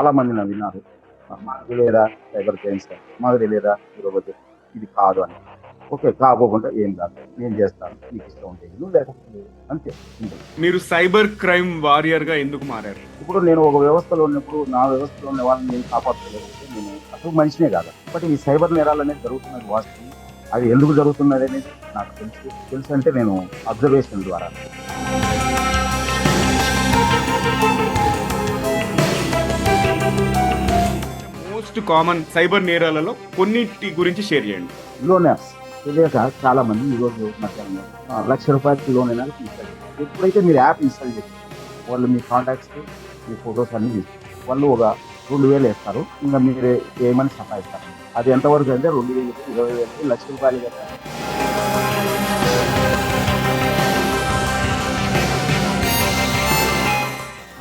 చాలా మంది నవ్వినారు. మాకు తెలియదా సైబర్ క్రైమ్స్, మాకు తెలియదా ఈరోజు ఇది కాదు అని. ఓకే, కాకోకుండా ఏం కాదు, నేను చేస్తాను, నీకు ఇష్టం ఉంటే ఇల్లు, లేకపోతే లేదు. అంతే, సింపుల్. మీరు సైబర్ క్రైమ్ వారియర్ గా ఎందుకు మారారు? ఇప్పుడు నేను ఒక వ్యవస్థలో ఉన్నప్పుడు నా వ్యవస్థలో ఉన్న వాళ్ళని నేను కాపాడుకోలేకపోతే నేను అసలు మనిషినే కాదు. బట్ ఈ సైబర్ నేరాలు అనేది జరుగుతున్నది వాస్తవం. అది ఎందుకు జరుగుతున్నది అనేది నాకు తెలుసు అంటే నేను అబ్జర్వేషన్ ద్వారా. మోస్ట్ కామన్ సైబర్ నేరాలలో కొన్నిటి గురించి షేర్ చేయండి. లోన్ యాప్స్ తెలియక చాలా మంది ఈరోజు మధ్యాహ్నం ₹1,00,000 లోన్ అయినా ఇన్స్టాల్ చేస్తారు. ఎప్పుడైతే మీరు యాప్ ఇన్స్టాల్ చేస్తారు, వాళ్ళు మీ కాంటాక్ట్స్, మీ ఫొటోస్ అన్ని తీసుకుంటారు. వాళ్ళు ఒక 2,000 వేస్తారు, ఇంకా మీరు ఏమని సంపాదిస్తారు. అది ఎంతవరకు అంటే 2,000, 20,000, ₹1,00,000 కదా.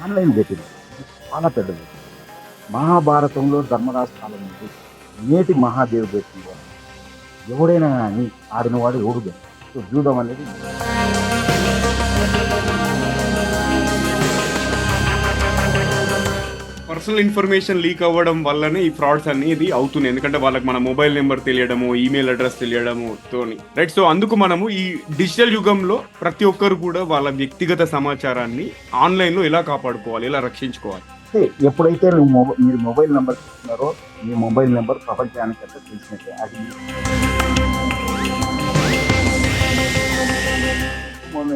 ఆన్లైన్ బెట్టింగ్ చాలా పెద్దది. మహాభారతంలో ధర్మరాజు కాలం నుండి నేటి మహాదేవ్ బెట్టింగ్ ఎవడైనా కానీ ఆడినవాడు ఎవడు. సో జూదం అనేది పర్సనల్ ఇన్ఫర్మేషన్ లీక్ అవ్వడం వల్లనే ఈ ఫ్రాడ్స్ అనేది అవుతున్నాయి. ఎందుకంటే వాళ్ళకి మన మొబైల్ నెంబర్ తెలియడము, ఈమెయిల్ అడ్రస్ తెలియడము తోని, రైట్. సో అందుకు మనము ఈ డిజిటల్ యుగంలో ప్రతి ఒక్కరు కూడా వాళ్ళ వ్యక్తిగత సమాచారాన్ని ఆన్లైన్ లో ఎలా కాపాడుకోవాలి, ఎలా రక్షించుకోవాలి. ఎప్పుడైతే మీరు మొబైల్ నెంబర్ ఇస్తున్నారో, మీ మొబైల్ నెంబర్ ప్రపంచానికి అంతా తెలిసినట్టే. అది ఫోన్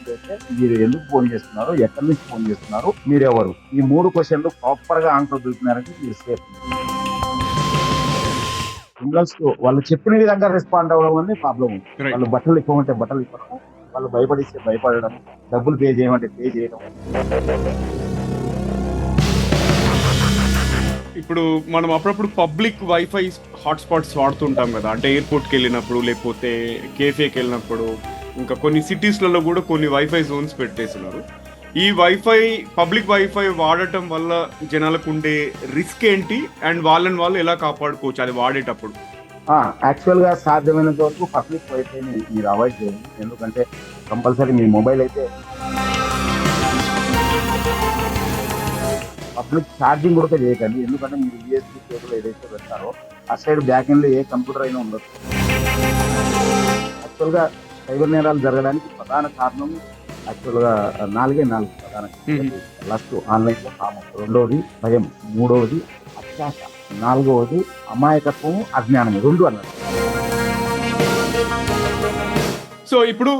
చేస్తే మీరు ఎందుకు ఫోన్ చేస్తున్నారు, ఎక్కడి నుంచి ఫోన్ చేస్తున్నారు, మీరెవరు, ఈ 3 క్వశ్చన్లు ప్రాపర్ గా ఆన్సర్ దొరికినారంటే మీరు సేఫ్. క్రిమినల్స్ వాళ్ళు చెప్పిన విధంగా రెస్పాండ్ అవ్వడం అనేది ప్రాబ్లం. వాళ్ళు బట్టలు ఇవ్వమంటే బట్టలు ఇవ్వడం, వాళ్ళు భయపడిస్తే భయపడడం, డబ్బులు పే చేయమంటే పే చేయడం. ఇప్పుడు మనం అప్పుడప్పుడు పబ్లిక్ వైఫై హాట్స్పాట్స్ వాడుతుంటాం కదా, అంటే ఎయిర్పోర్ట్కి వెళ్ళినప్పుడు, లేకపోతే కేఫేకి వెళ్ళినప్పుడు, ఇంకా కొన్ని సిటీస్లలో కూడా కొన్ని వైఫై జోన్స్ పెట్టేస్తున్నారు. ఈ వైఫై, పబ్లిక్ వైఫై వాడటం వల్ల జనాలకు ఉండే రిస్క్ ఏంటి, అండ్ వాళ్ళని వాళ్ళు ఎలా కాపాడుకోవచ్చు అది వాడేటప్పుడు? యాక్చువల్ గా సాధ్యమైనంత వరకు పబ్లిక్ వైఫైని మీరు అవాయిడ్ చేయండి. ఎందుకంటే కంపల్సరీ మీ మొబైల్ అయితే పబ్లిక్ ఛార్జింగ్ కూడా చేయకండి. ఎందుకంటే మీరు యూఎస్బీ కేబుల్ ఏదైతే పెడతారో ఆ సైడ్ బ్యాక్ ఎండ్ లో ఏ కంప్యూటర్ అయినా ఉండదు. యాక్చువల్గా సైబర్ నేరాలు జరగడానికి ప్రధాన కారణం యాక్చువల్గా 4 ప్రధాన. ఫస్ట్ ఆన్లైన్ లో కామం, రెండవది భయం, మూడవది అత్యాశ, 4వది అమాయకత్వం, అజ్ఞానం, 2 అన్నారు. సో ఇప్పుడు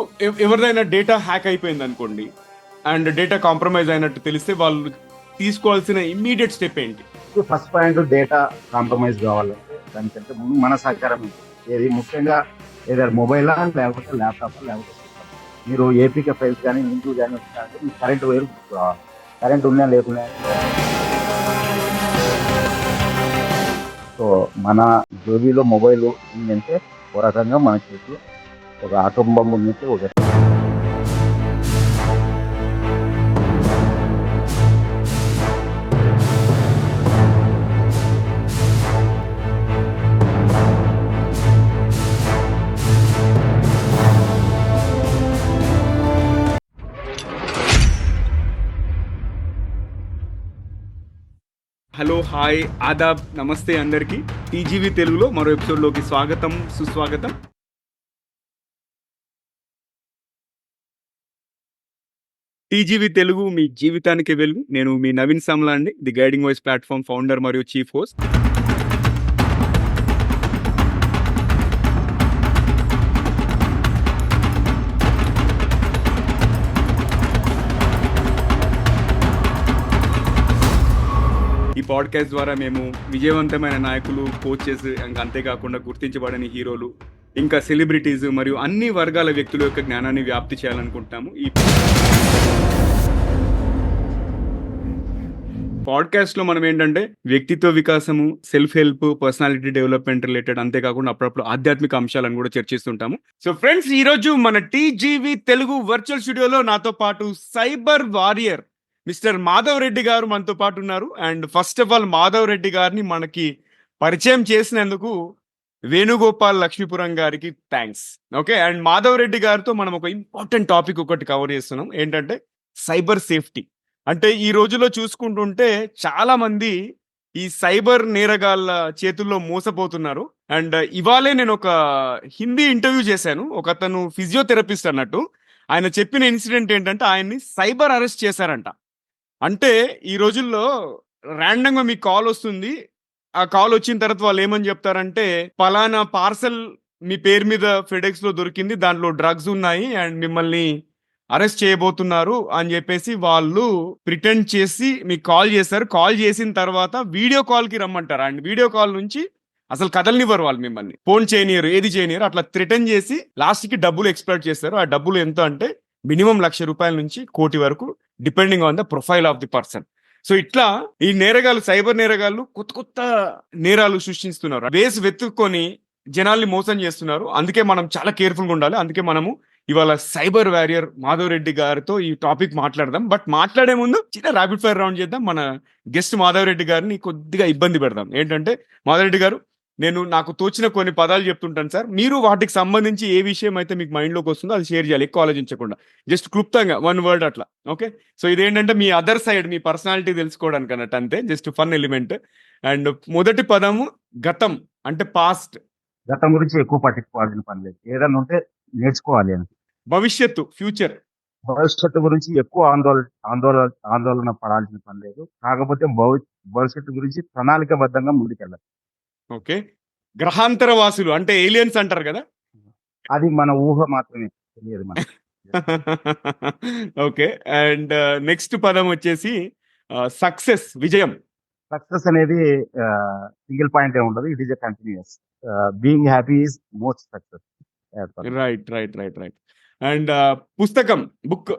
ఎవరిదైనా డేటా హ్యాక్ అయిపోయింది అనుకోండి, అండ్ డేటా కాంప్రమైజ్ అయినట్టు తెలిస్తే వాళ్ళు తీసుకోవాల్సిన ఇమ్మీడియట్ స్టెప్ ఏంటి? ఫస్ట్ పాయింట్, డేటా కాంప్రమైజ్ కావాలంటే దానికంటే ముందు మన సహకారం ఏది ముఖ్యంగా, ఏదైనా మొబైలా లేకపోతే ల్యాప్టాప్, లేకపోతే మీరు ఏపీకే ఫైల్స్ కానీ లింక్ కానీ వచ్చారంటే మీకు కరెంట్ వైర్ కావాలి. కరెంట్ ఉన్నా లేకున్నా. సో మన జోబీలో మొబైల్ ఉందంటే ఒక రకంగా మన చేతిలో ఒక ఆటం బాంబు ఉందంటే ఒక. హలో, హాయ్, ఆదాబ్, నమస్తే అందరికీ. టీజీవీ తెలుగులో మరో ఎపిసోడ్లోకి స్వాగతం, సుస్వాగతం. టీజీవీ తెలుగు మీ జీవితానికి వెలుగు. నేను మీ నవీన్ సామ్లా అండి, the guiding voice platform founder మరియు చీఫ్ హోస్ట్. ఈ పాడ్కాస్ట్ ద్వారా మేము విజయవంతమైన నాయకులు, కోచెస్, అంతేకాకుండా గుర్తించబడని హీరోలు, ఇంకా సెలబ్రిటీస్ మరియు అన్ని వర్గాల వ్యక్తుల యొక్క జ్ఞానాన్ని వ్యాప్తి చేయాలనుకుంటున్నాము. ఈ పాడ్కాస్ట్ లో మనం ఏంటంటే వ్యక్తిత్వ వికాసము, self help, personality development related, అంతేకాకుండా అప్పుడప్పుడు ఆధ్యాత్మిక అంశాలను కూడా చర్చిస్తుంటాము. సో ఫ్రెండ్స్, ఈ రోజు మన టీజీవీ తెలుగు వర్చువల్ స్టూడియోలో నాతో పాటు cyber warrior mister Madhav Reddy గారు మనతో పాటు ఉన్నారు. And first of all Madhav Reddy గారిని మనకి పరిచయం చేసినందుకు వేణుగోపాల్ లక్ష్మీపురం గారికి thanks. Okay, and Madhav Reddy గారితో మనం ఒక ఇంపార్టెంట్ టాపిక్ ఒకటి కవర్ చేస్తున్నాం, ఏంటంటే సైబర్ సేఫ్టీ. అంటే ఈ రోజుల్లో చూసుకుంటుంటే చాలా మంది ఈ సైబర్ నేరగాళ్ళ చేతుల్లో మోసపోతున్నారు. అండ్ ఇవాళే నేను ఒక హిందీ ఇంటర్వ్యూ చేశాను. ఒకతను ఫిజియోథెరపిస్ట్ అన్నట్టు. ఆయన చెప్పిన ఇన్సిడెంట్ ఏంటంటే ఆయన్ని సైబర్ అరెస్ట్ చేశారంట. అంటే ఈ రోజుల్లో ర్యాండమ్‌గా మీకు కాల్ వస్తుంది. ఆ కాల్ వచ్చిన తర్వాత వాళ్ళు ఏమని చెప్తారంటే, పలానా పార్సెల్ మీ పేరు మీద ఫెడెక్స్‌లో దొరికింది. దాంట్లో డ్రగ్స్ ఉన్నాయి అండ్ మిమ్మల్ని అరెస్ట్ చేయబోతున్నారు అని చెప్పేసి వాళ్ళు ప్రిటెండ్ చేసి మీకు కాల్ చేస్తారు. కాల్ చేసిన తర్వాత వీడియో కాల్‌కి రమ్మంటారు. అండ్ వీడియో కాల్ నుంచి అసలు కదలనివ్వరు వాళ్ళు మిమ్మల్ని. ఫోన్ చేయనియరు, ఏది చేయనియరు. అట్లా థ్రెటన్ చేసి లాస్ట్‌కి డబ్బులు ఎక్స్‌పెక్ట్ చేస్తారు. ఆ డబ్బులు ఎంత అంటే మినిమమ్ ₹1,00,000 నుంచి 1,00,00,000 వరకు depending on the profile of the person. So ఇట్లా ఈ నేరగాళ్ళు, సైబర్ నేరగాళ్ళు కొత్త కొత్త నేరాలు సృష్టిస్తున్నారు. బేస్ వెతుక్కొని జనాల్ని మోసం చేస్తున్నారు. అందుకే మనం చాలా కేర్‌ఫుల్‌గా ఉండాలి. అందుకే మనము ఇవాళ సైబర్ వారియర్ మాధవ్ రెడ్డి గారితో ఈ టాపిక్ మాట్లాడదాం. బట్ మాట్లాడే ముందు చిన్న ర్యాపిడ్ ఫైర్ రౌండ్ చేద్దాం. మన గెస్ట్ మాధవ్ రెడ్డి గారిని కొద్దిగా ఇబ్బంది పెడదాం. ఏంటంటే మాధవ్ రెడ్డి గారు, నేను నాకు తోచిన కొన్ని పదాలు చెప్తుంటాను సార్. మీరు వాటికి సంబంధించి ఏ విషయం అయితే మీకు మైండ్‌లోకి వస్తుందో అది షేర్ చేయాలి. ఎక్కువ ఆలోచించకుండా. జస్ట్ క్లుప్తంగా 1 వర్డ్ అట్లా. ఓకే. సో ఇదేంటంటే మీ అదర్ సైడ్, మీ పర్సనాలిటీ తెలుసుకోవడానికి అన్నట్టు అంతే. Just fun element. అండ్ మొదటి పదము గతం అంటే పాస్ట్. గతం గురించి ఎక్కువ పట్టించుకోవాల్సిన పని లేదు. ఏదైనా ఉంటే నేర్చుకోవాలి అని. భవిష్యత్తు ఫ్యూచర్. భవిష్యత్తు గురించి ఎక్కువ ఆందోళన పడాల్సిన పని లేదు. కాకపోతే భవిష్యత్తు గురించి ప్రణాళికాబద్ధంగా ముందుకెళ్ళాలి. ఓకే. గ్రహాంతర వాసులు అంటే ఏలియన్స్ అంటారు కదా. అది మన ఊహ మాత్రమే, తెలియదు మనకి. ఓకే. అండ్ నెక్స్ట్ పదం వచ్చేసి సక్సెస్, విజయం. సక్సెస్ అనేది సింగిల్ పాయింట్ ఏమి ఉండదు. It is a continuous. Being happy is most success. Right right right right. And పుస్తకం, బుక్.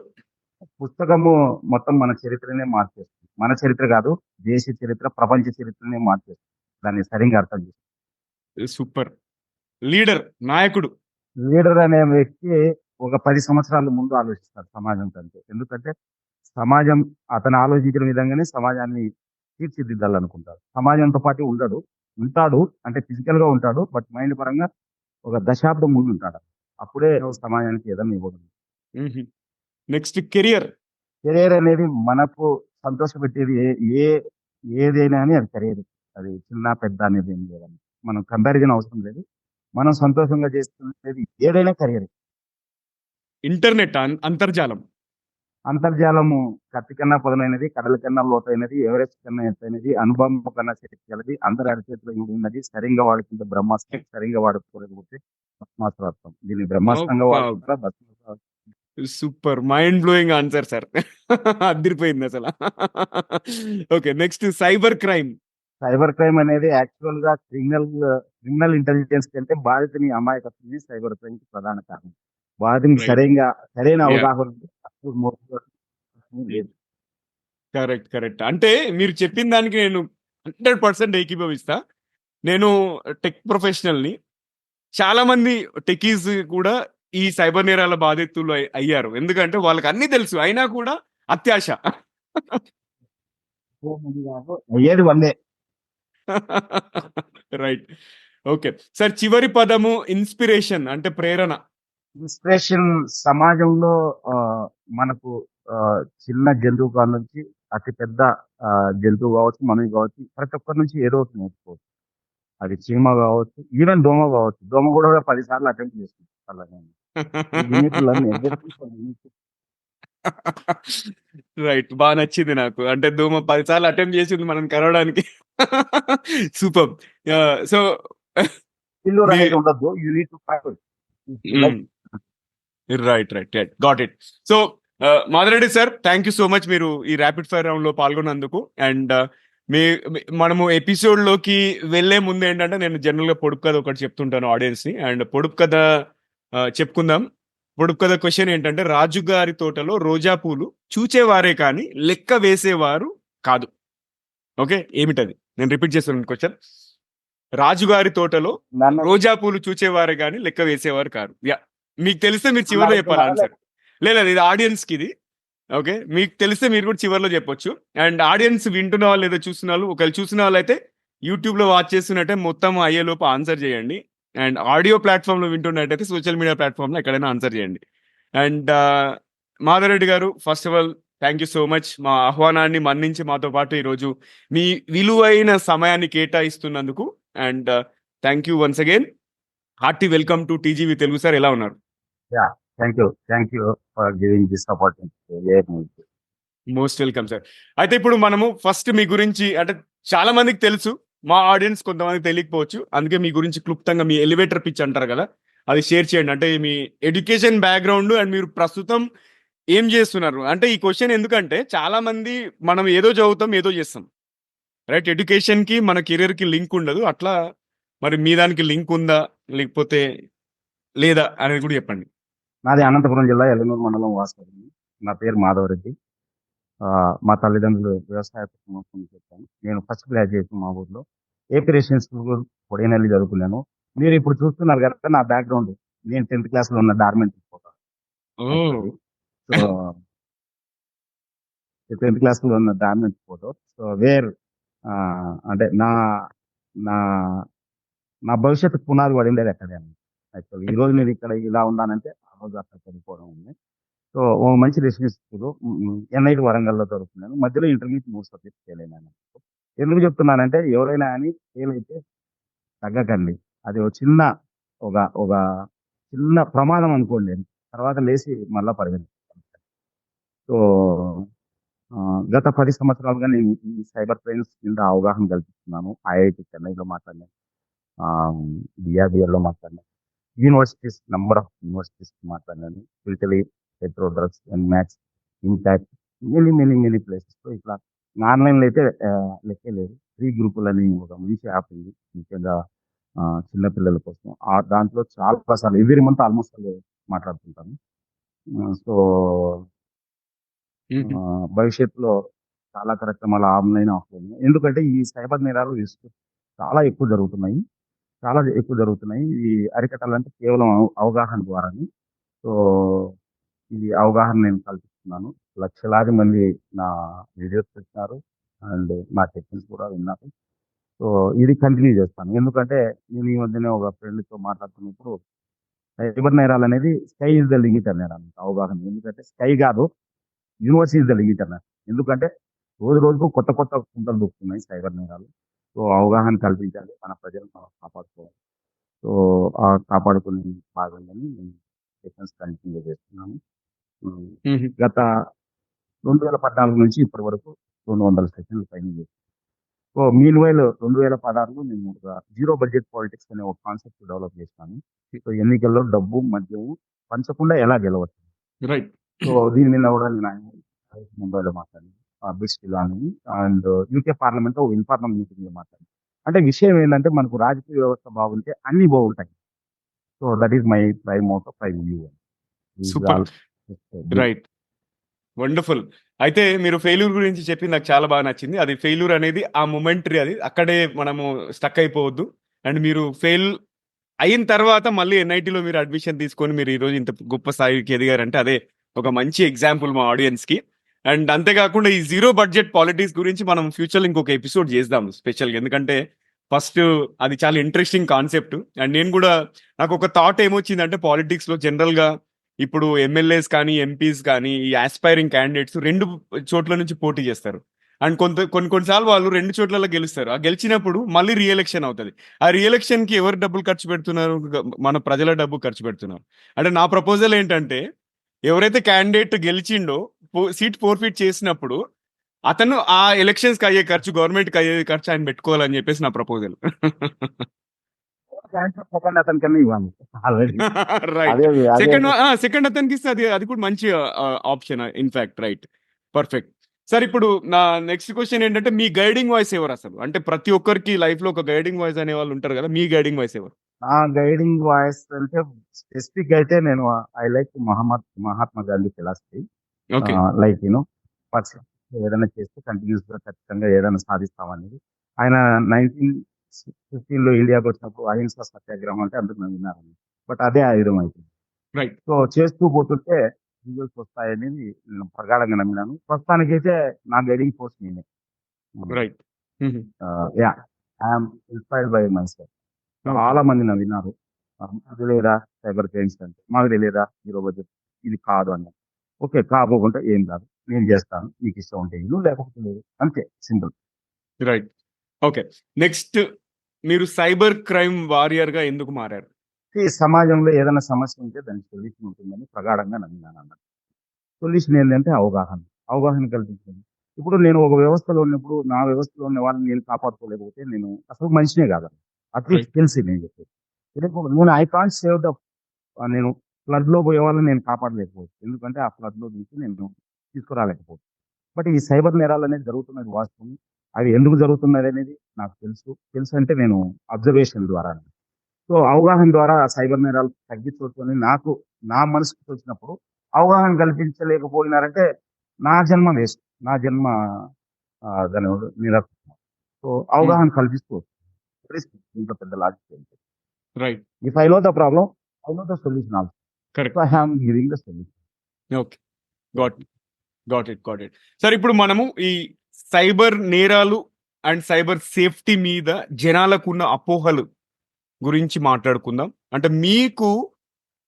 పుస్తకము మొత్తం మన చరిత్రనే మార్చేస్తుంది. మన చరిత్ర కాదు, దేశ చరిత్ర, ప్రపంచ చరిత్రనే మార్చేస్తుంది. దాన్ని సరిగ్గా అర్థం చేసుకోవాలి. సూపర్. లీడర్, నాయకుడు. లీడర్ అనే వ్యక్తి ఒక 10 సంవత్సరాల ముందు ఆలోచిస్తాడు సమాజం కంటే. ఎందుకంటే సమాజం అతను ఆలోచించిన విధంగానే సమాజాన్ని తీర్చిదిద్దాలనుకుంటాడు. సమాజంతో పాటు ఉంటాడు అంటే ఫిజికల్ గా ఉంటాడు, బట్ మైండ్ పరంగా ఒక దశాబ్దం ముందు ఉంటాడు. అప్పుడే సమాజానికి ఏదైనా ఇవ్వగలడు. Next career. కెరీర్ అనేది మనకు సంతోషపెట్టేది ఏదైనా అని అది కెరీర్. అది చిన్న పెద్ద అనేది ఏం లేదండి. మనం కంపారిజన్ అవసరం లేదు. మనం సంతోషంగా చేస్తున్నది ఏదైనా కెరీర్. ఇంటర్నెట్, అంతర్జాలం. అంతర్జాలము కత్తి కన్నా పదునైనది, కడల కన్నా లోతైనది, ఎవరెస్ట్ కన్నా ఎత్తైనది, అనుభవం కన్నా శక్తి కలది, అందరి అరచేతిలో ఉన్నది, సరిగ్గా వాడుకుంటే బ్రహ్మాస్త్రం, సరిగ్గా వాడుకోలేకపోతే భస్మాస్త్రం. దీన్ని బ్రహ్మాస్త్రంగా వాడుకుంటారా, భస్మాస్త్రం. Super, mind blowing answer sir. అదిరిపోయింది అసలు. Okay. Next cyber crime. Cyber crime అనేది యాక్చువల్ గా క్రిమినల్ ఇంటెలిజెన్స్ కంటే బాధితుని అమాయకత్వమే సైబర్ క్రైమ్ కి ప్రధాన కారణం. బాధితుని సరైన అవగాహన ఉంటే అప్పుడు మోసం లేదు. Correct correct. అంటే మీరు చెప్పిన దానికి నేను 100% ఏకీభవిస్తా. నేను టెక్ ప్రొఫెషనల్ని. చాలా మంది టెకీస్ కూడా ఈ సైబర్ నేరాల బాధితులు అయ్యారు. ఎందుకంటే వాళ్ళకి అన్ని తెలుసు, అయినా కూడా అత్యాశ. అయ్యేది వందే. రైట్. Okay sir. చివరి పదము ఇన్స్పిరేషన్ అంటే ప్రేరణ. ఇన్స్పిరేషన్ సమాజంలో మనకు చిన్న జంతువు కాడ నుంచి అతి పెద్ద జంతువు కావచ్చు, మనిషి కావచ్చు, ప్రతి ఒక్కరి నుంచి ఏదో ఒకటి నేర్చుకోవచ్చు. అది చీమ కావచ్చు, ఈవెన్ దోమ కావచ్చు. దోమ కూడా 10 సార్లు అటెంప్ట్ చేస్తుంది. రైట్. బాగా నచ్చింది నాకు. అంటే దోమ 10 సార్లు అటెంప్ట్ చేసింది మనం కరవడానికి. సూపర్. సో ఉండదు. You need to practice. Right right right. Got it. So Madhav Reddy sir, thank you so much మీరు ఈ ర్యాపిడ్ ఫైర్ రౌండ్ లో పాల్గొన్నందుకు. అండ్ మనము ఎపిసోడ్ లోకి వెళ్లే ముందు ఏంటంటే నేను జనరల్ గా పొడుపు కథ ఒకటి చెప్తుంటాను ఆడియన్స్ ని. అండ్ పొడుపు కథ చెప్పుకుందాం. పొడుపు కథ క్వశ్చన్ ఏంటంటే, రాజుగారి తోటలో రోజా పూలు చూచేవారే కానీ లెక్క వేసేవారు కాదు. ఓకే, ఏమిటది? నేను రిపీట్ చేస్తున్నాను క్వశ్చన్. రాజుగారి తోటలో రోజా పూలు చూచేవారే కానీ లెక్క వేసేవారు కాదు. యా, మీకు తెలిస్తే మీరు చివరిలో చెప్పాలి ఆన్సర్. లేదు, ఇది ఆడియన్స్ కి ఇది. ఓకే, మీకు తెలిస్తే మీరు కూడా చివరిలో చెప్పొచ్చు. అండ్ ఆడియన్స్ వింటున్న వాళ్ళు లేదా చూస్తున్న వాళ్ళు, ఒకవేళ చూసిన వాళ్ళు అయితే యూట్యూబ్ లో వాచ్ చేస్తున్నట్టే మొత్తం అయ్యేలోపు ఆన్సర్ చేయండి. అండ్ ఆడియో ప్లాట్ఫామ్ లో వింటున్నట్టయితే సోషల్ మీడియా ప్లాట్ఫామ్ లో ఎక్కడైనా ఆన్సర్ చేయండి. అండ్ మాధవరెడ్డి గారు, first of all thank you so much. మా ఆహ్వానాన్ని మన్నించి మాతో పాటు ఈరోజు మీ విలువైన సమయాన్ని కేటాయిస్తున్నందుకు. And thank you once again. Hearty welcome to TGV Telugu sir. ఎలా ఉన్నారు? Yeah, thank you for giving this opportunity to hear me. Most welcome sir. అయితే ఇప్పుడు మనము ఫస్ట్ మీ గురించి అంటే చాలా మందికి తెలుసు, మా ఆడియన్స్ కొంతమందికి తెలియకపోవచ్చు. అందుకే మీ గురించి క్లుప్తంగా మీ ఎలివేటర్ పిచ్ అంటారు కదా, అది షేర్ చేయండి. అంటే మీ ఎడ్యుకేషన్ బ్యాక్గ్రౌండ్ అండ్ మీరు ప్రస్తుతం ఏం చేస్తున్నారు. అంటే ఈ క్వశ్చన్ ఎందుకంటే చాలా మంది మనం ఏదో చదువుతాం ఏదో చేస్తాం, రైట్? ఎడ్యుకేషన్ కి మన కెరీర్ కి లింక్ ఉండదు. అట్లా మరి మీ దానికి లింక్ ఉందా లేకపోతే లేదా అనేది కూడా చెప్పండి. నాది అనంతపురం జిల్లా ఎల్లనూరు మండలం వాస్తవ్యం. నా పేరు మాధవరెడ్డి. మా తల్లిదండ్రులు వ్యవసాయ కుటుంబం చెప్పాను. నేను ఫస్ట్ గ్రాడ్యుయేషన్ మా ఊర్లో ఏపీ రెసిడెన్షియల్ స్కూల్ కొడేనల్లి చదువుకున్నాను. మీరు ఇప్పుడు చూస్తున్నారు కదా నా బ్యాక్గ్రౌండ్, నేను 10th క్లాస్ లో ఉన్న dormitory photo. So 10th class లో ఉన్న డార్మెంటరీ ఫోటో. సో వేర్ అంటే నా నా నా భవిష్యత్తు పునాది పడిండేది అక్కడే అండి. యాక్చువల్లీ ఈ రోజు నేను ఇక్కడ ఇలా ఉన్నానంటే ఆ రోజు అక్కడ చదువుకోవడం ఉంది. సో ఓ మంచి రెసిడెన్షియల్ స్కూల్ ఎన్ఐటి వరంగల్లో చదువుకున్నాను. మధ్యలో ఇంటర్మీడియట్ 3 సబ్జెక్ట్స్ ఫెయిల్ అయినాను. ఎందుకు చెప్తున్నానంటే ఎవరైనా అని ఫెయిల్ అయితే తగ్గకండి. అది ఒక ఒక చిన్న ప్రమాదం అనుకోండి. తర్వాత లేచి మళ్ళా పరిగెత్తాలి. సో గత 10 సంవత్సరాలుగా నేను ఈ సైబర్ క్రైమ్స్ కింద అవగాహన కల్పిస్తున్నాను. ఐఐటి చెన్నైలో మాట్లాడినాను, డిఆర్డిఆర్లో మాట్లాడినాను, యూనివర్సిటీస్ నంబర్ ఆఫ్ యూనివర్సిటీస్ మాట్లాడినాను, ఫిల్టరీ, petro drugs and maths, impact, many ప్లేసెస్లో ఇట్లా ఆన్లైన్లో అయితే లెక్కే లేదు. ఫ్రీ గ్రూపులు అని ఒక మంచి యాప్ ఉంది, ముఖ్యంగా చిన్నపిల్లల కోసం. దాంట్లో చాలా సార్లు ఎవ్రీ మంత్ ఆల్మోస్ట్ మాట్లాడుతుంటాను. సో భవిష్యత్తులో చాలా కార్యక్రమాలు ఆన్లైన్, ఆఫ్లైన్. ఎందుకంటే ఈ సైబర్ నేరాలు చాలా ఎక్కువ జరుగుతున్నాయి. ఇది అరికట్టాలంటే కేవలం అవగాహన ద్వారానే. సో ఇది అవగాహన నేను కల్పిస్తున్నాను. లక్షలాది మంది నా వీడియోస్ చూస్తున్నారు అండ్ నా సెక్షన్స్ కూడా విన్నారు. సో ఇది కంటిన్యూ చేస్తాను. ఎందుకంటే నేను ఈ మధ్యనే ఒక ఫ్రెండ్తో మాట్లాడుతున్నప్పుడు సైబర్ నేరాలు అనేది స్కై ఇస్ ద లిమిట్ అన్నారు అవగాహన. ఎందుకంటే స్కై కాదు, యూనివర్స్ ఇస్ ద లిమిట్ అన్నారు. ఎందుకంటే రోజుకు కొత్త కుంటలు దొరుకుతున్నాయి సైబర్ నేరాలు. సో అవగాహన కల్పించాలి, మన ప్రజలను మనం కాపాడుకోవాలి. సో కాపాడుకునే భాగంగానే నేను సెషన్స్ కంటిన్యూ చేస్తున్నాను. గత 2014 నుంచి ఇప్పటి వరకు 200 సెషన్లు ట్రైనింగ్ చేశాను. సో మీన్ వైల్ 2016లో నేను ఒక జీరో బడ్జెట్ పాలిటిక్స్ అనే ఒక కాన్సెప్ట్ డెవలప్ చేశాను. సో ఎన్నికల్లో డబ్బు మద్యము పంచకుండా ఎలా గెలవచ్చు. రైట్. సో దీని మీద కూడా నేను ముంబైలో మాట్లాడాను, బిట్స్లో అండ్ యూకే పార్లమెంట్ లో ఇన్ఫార్మల్ మీటింగ్ మాట్లాడాను. అంటే విషయం ఏంటంటే మనకు రాజకీయ వ్యవస్థ బాగుంటే అన్ని బాగుంటాయి. So that is my prime motto, prime view. Super. Right, wonderful. అయితే మీరు ఫెయిల్యూర్ గురించి చెప్పింది నాకు చాలా బాగా నచ్చింది. అది ఫెయిల్యూర్ అనేది ఆ మొమెంటరీ, అది అక్కడే మనము స్టక్ అయిపోవద్దు. అండ్ మీరు ఫెయిల్ అయిన తర్వాత మళ్ళీ ఎన్ఐటీలో మీరు అడ్మిషన్ తీసుకొని మీరు ఈరోజు ఇంత గొప్ప స్థాయికి ఎదిగారంటే అదే ఒక మంచి ఎగ్జాంపుల్ మా ఆడియన్స్కి. అండ్ అంతేకాకుండా ఈ జీరో బడ్జెట్ పాలిటిక్స్ గురించి మనం ఫ్యూచర్లో ఇంకొక ఎపిసోడ్ చేద్దాం స్పెషల్గా, ఎందుకంటే ఫస్ట్ అది చాలా ఇంట్రెస్టింగ్ కాన్సెప్ట్. అండ్ నేను కూడా నాకు ఒక థాట్ ఏమొచ్చిందంటే పాలిటిక్స్లో జనరల్గా ఇప్పుడు ఎమ్మెల్యేస్ కానీ ఎంపీస్ కానీ ఈ ఆస్పైరింగ్ క్యాండిడేట్స్ 2 చోట్ల నుంచి పోటీ చేస్తారు. అండ్ కొన్నిసార్లు వాళ్ళు 2 చోట్లలో గెలుస్తారు. ఆ గెలిచినప్పుడు మళ్ళీ రీఎలక్షన్ అవుతుంది. ఆ రీఎలక్షన్ కి ఎవరు డబ్బులు ఖర్చు పెడుతున్నారు? మన ప్రజల డబ్బు ఖర్చు పెడుతున్నారు. అంటే నా ప్రపోజల్ ఏంటంటే ఎవరైతే క్యాండిడేట్ గెలిచిండో సీట్ ఫోర్ఫిట్ చేసినప్పుడు అతను ఆ ఎలక్షన్స్ కి అయ్యే ఖర్చు, గవర్నమెంట్ కి అయ్యే ఖర్చు ఆయన పెట్టుకోవాలని చెప్పేసి నా ప్రపోజల్. అతనికన్నా ఇవ్వాలి ఆల్రెడీ. రైట్. సెకండ్ అతనికి ఇస్తే అది కూడా మంచి option in fact. Right, perfect. Sir ఇప్పుడు నా నెక్స్ట్ క్వశ్చన్ ఏంటంటే మీ గైడింగ్ వాయిస్ ఎవరు అసలు? అంటే ప్రతి ఒక్కరికి లైఫ్ లో ఒక గైడింగ్ వాయిస్ అనే వాళ్ళు ఉంటారు కదా, మీ గైడింగ్ వాయిస్ ఎవరు? నా గైడింగ్ వాయిస్ అంటే స్పెసిఫిక్ అయితే నేను I like Mahatma Gandhi philosophy. Like ఏదైనా చేస్తే కంటిన్యూస్ గా ఖచ్చితంగా ఏదైనా సాధిస్తామనేది. ఆయన 1915లో ఇండియాకి వచ్చినప్పుడు అహింసా సత్యాగ్రహం అంటే అందరూ విన్నారు. బట్ అదే ఆయుధం అయిపోయింది. రైట్. సో చేస్తూ పోతుంటే రిజల్ట్స్ వస్తాయనేది నేను ప్రగాఢంగా నమ్మినాను. ప్రస్తుతానికైతే నా గైడింగ్ ఫోర్స్ నేనే. Right. Yeah, I'm inspired by my self. చాలా మంది నా విన్నారు, మాకు తెలియదా సైబర్ క్రైమ్స్ అంటే, మాకు తెలియదా జీరో బడ్జెట్ ఇది కాదు అన్న. ఓకే. కాపోకుంటే ఏం కాదు. నేను చేస్తాను. నీకు ఇష్టం ఉంటే ఇను, లేకపోతే లేదు. అంతే సింపుల్. రైట్. ఓకే. నెక్స్ట్ మీరు సైబర్ క్రైమ్ వారియర్‌గా ఎందుకు మారారు? ఈ సమాజంలో ఏదైనా సమస్య ఉంటే దానికి సొల్యూషన్ ఉంటుందని ప్రగాఢంగా నమ్మినానన్నమాట. సొల్యూషన్ ఏంటంటే అవగాహన. అవగాహన కల్పించడం. ఇప్పుడు నేను ఒక వ్యవస్థలో ఉన్నప్పుడు, నా వ్యవస్థలో ఉన్న వాళ్ళని నేను కాపాడుకోలేకపోతే నేను అసలు మనిషినే కాదు. At least right. తెలిసి నేను చెప్పేది. నేను ఐ కాంట్ సేవ్ ద నేను ఫ్లడ్‌లో పోయే వాళ్ళని నేను కాపాడలేకపోవచ్చు. ఎందుకంటే ఆ ఫ్లడ్‌లో నుంచి నేను తీసుకురాలేకపోవచ్చు. బట్ ఈ సైబర్ నేరాలనేది జరుగుతున్నది వాస్తవం. అవి ఎందుకు జరుగుతున్నదనేది నాకు తెలుసు. తెలుసంటే నేను అబ్జర్వేషన్ ద్వారా. సో, అవగాహన ద్వారా సైబర్ నేరాలు తగ్గించవచ్చు అని నాకు నా మనసుకు తోచినప్పుడు, అవగాహన కల్పించలేకపోయినారంటే నా జన్మ వేస్ట్. నా జన్మ దాన్ని నిరర్థకం. సో, హ్మ్. అవగాహన కల్పిస్తూ వెరీ సింపుల్. దీంట్లో పెద్ద లాజిక్ ఏం లేదు. Right. If I know the problem, I know the solution also. So, correct. I am giving the solution. Okay. Got got it. Got it. Sir ఇప్పుడు మనము ఈ సైబర్ నేరాలు అండ్ సైబర్ సేఫ్టీ మీద జనాలకున్న అపోహలు గురించి మాట్లాడుకుందాం. అంటే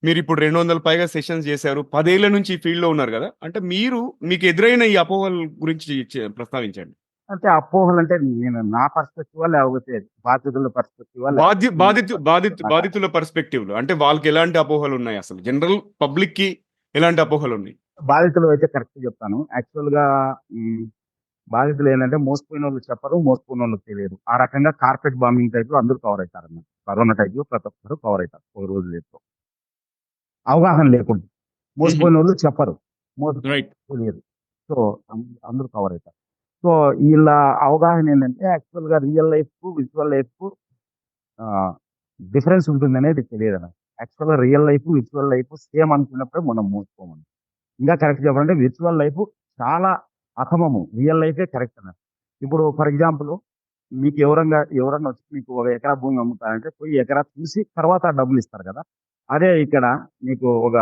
మీరిప్పుడు 200 పైగా సెషన్స్ చేశారు. 10 ఏళ్ల నుంచి ఈ ఫీల్డ్‌లో ఉన్నారు గదా! అంటే మీకు ఎదురైన ఈ అపోహల గురించి ప్రస్తావించండి. అంటే అపోహలంటే నేను నా పర్స్పెక్టివా? లేకపోతే బాధితుల పర్స్పెక్టివా? బాధ్య లేకపోతే మీ బాధితు బాధితు పర్స్పెక్టివా? బాధితుల పర్స్పెక్టివ్‌లో అంటే వాళ్ళకి ఎలాంటి అపోహలున్నాయి అసలు? జనరల్ పబ్లిక్‌కి ఎలాంటి అపోహలున్నాయి? బాధితులు అయితే కరెక్ట్ చెప్తాను. యాక్చువల్‌గా హ్మ్. బాధితులేంటంటే మోసపోయినోళ్ళు చెప్పరు. మోసపోయినోళ్ళకి తెలియదు. ఆ రకంగా కార్పెట్ బాంబింగ్ టైప్‌లో అందరూ కవర్ అయితారన్నమాట. కరోనా టైప్‌లో ప్రతి ఒక్కరు కవర్ అయితారు. ఒక రోజు లేట్‌లో. అవగాహన లేకుండా. హుహు. మోసపోయినోళ్ళు చెప్పరు. రైట్. తెలియదు. సో, అందరూ కవర్ అయితారు. సో, ఈళ్ళ అవగాహన ఏంటంటే యాక్చువల్‌గా రియల్ లైఫ్‌కు, విర్చువల్ లైఫ్‌కు ఆహ్, డిఫరెన్స్ ఉంటుందనేది తెలియదన్నమాట. యాక్చువల్‌గా real life, virtual life same అనుకున్నప్పుడే మనం మోసపోము. ఇంకా కరెక్ట్ చెప్పాలంటే విర్చువల్ లైఫ్ చాలా అధమము. రియల్ లైఫే కరెక్ట్ అన్నట్టు. ఇప్పుడు ఫర్ ఎగ్జాంపుల్ మీకు ఎవరన్నా వచ్చి మీకు ఒక ఎకరా భూమి అమ్ముతారంటే పోయి ఎకరా చూసి తర్వాత ఆ డబ్బులు ఇస్తారు కదా! అదే ఇక్కడ మీకు ఒక